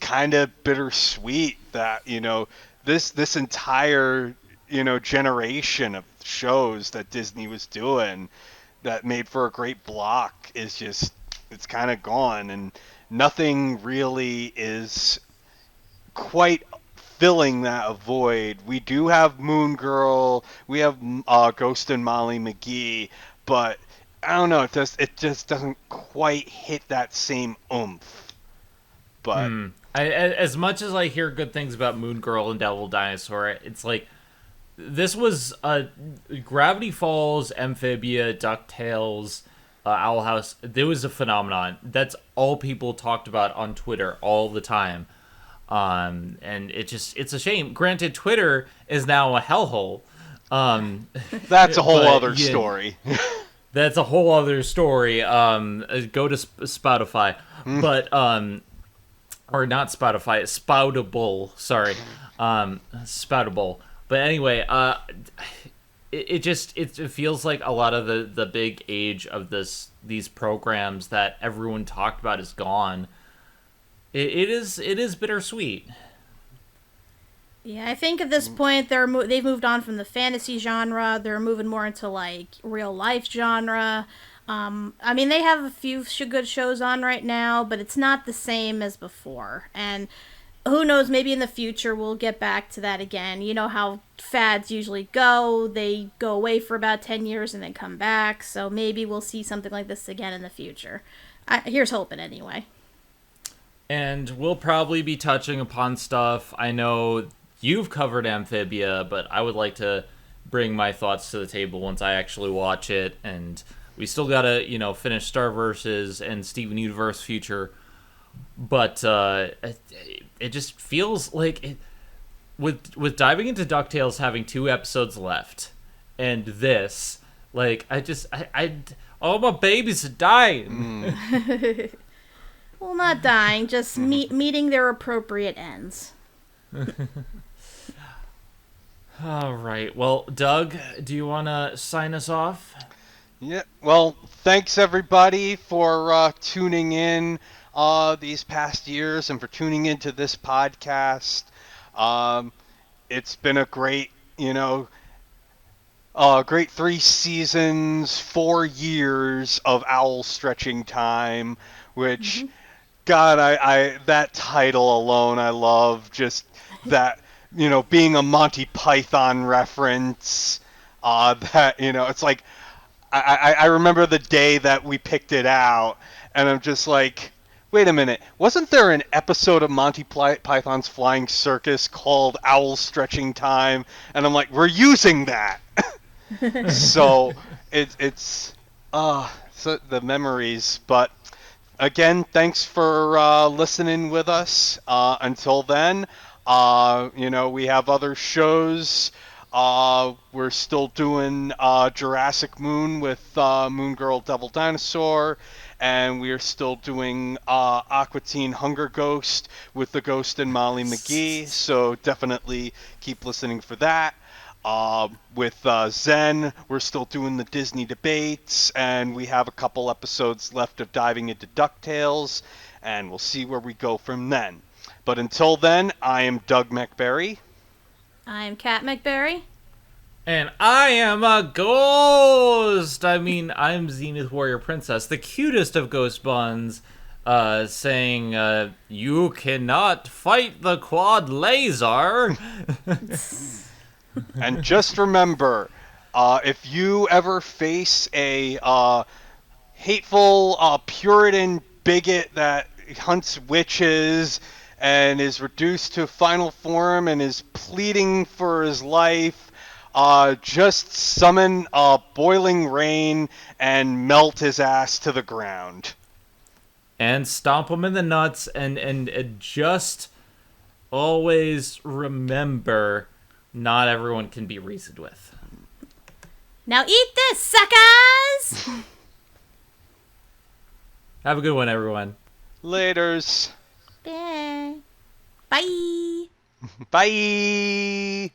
kind of bittersweet that, you know, this entire, you know, generation of shows that Disney was doing that made for a great block is just, it's kind of gone, and nothing really is quite filling that void. We do have Moon Girl, we have Ghost and Molly McGee, but I don't know, it just doesn't quite hit that same oomph. But as much as I hear good things about Moon Girl and Devil Dinosaur, it's like this was Gravity Falls, Amphibia, DuckTales, Owl House. There was a phenomenon. That's all people talked about on Twitter all the time. And it's a shame. Granted, Twitter is now a hellhole. That's a whole other story. That's a whole other story. Go to Spotify. But, or not Spotify, Spoutable. Sorry. Spoutable. But anyway, it feels like a lot of the big age of these programs that everyone talked about is gone. It is bittersweet. Yeah, I think at this point they've moved on from the fantasy genre. They're moving more into like real life genre. I mean, they have a few good shows on right now, but it's not the same as before. And who knows? Maybe in the future we'll get back to that again. You know how fads usually go; they go away for about 10 years and then come back. So maybe we'll see something like this again in the future. Here's hoping, anyway. And we'll probably be touching upon stuff. I know you've covered Amphibia, but I would like to bring my thoughts to the table once I actually watch it. And we still gotta, finish Star Versus and Steven Universe Future. But it just feels like with diving into Ducktales having 2 episodes left, and this, like, all my babies are dying. Well, not dying, just meeting their appropriate ends. All right. Well, Doug, do you want to sign us off? Yeah. Well, thanks everybody for tuning in these past years and for tuning into this podcast. It's been a great, great 3 seasons, 4 years of owl stretching time, which, God, I that title alone I love. Just that, being a Monty Python reference. It's like I remember the day that we picked it out, and I'm just like, wait a minute, wasn't there an episode of Monty Python's Flying Circus called Owl Stretching Time? And I'm like, we're using that. So it's so the memories. But again, thanks for listening with us. Until then, we have other shows. We're still doing Jurassic Moon with Moon Girl Devil Dinosaur, and we are still doing Aqua Teen Hunger Ghost with the Ghost and Molly McGee. So definitely keep listening for that. With Zen, we're still doing the Disney debates, and we have a couple episodes left of diving into Ducktales, and we'll see where we go from then. But until then, I am Doug McBerry. I'm Kat McBerry. And I am a ghost! I'm Zenith Warrior Princess, the cutest of ghost buns, saying, you cannot fight the quad laser! And just remember, if you ever face a hateful Puritan bigot that hunts witches and is reduced to final form and is pleading for his life, just summon boiling rain and melt his ass to the ground. And stomp him in the nuts, and just always remember, not everyone can be reasoned with. Now eat this, suckers! Have a good one, everyone. Laters. Bye. Bye. Bye.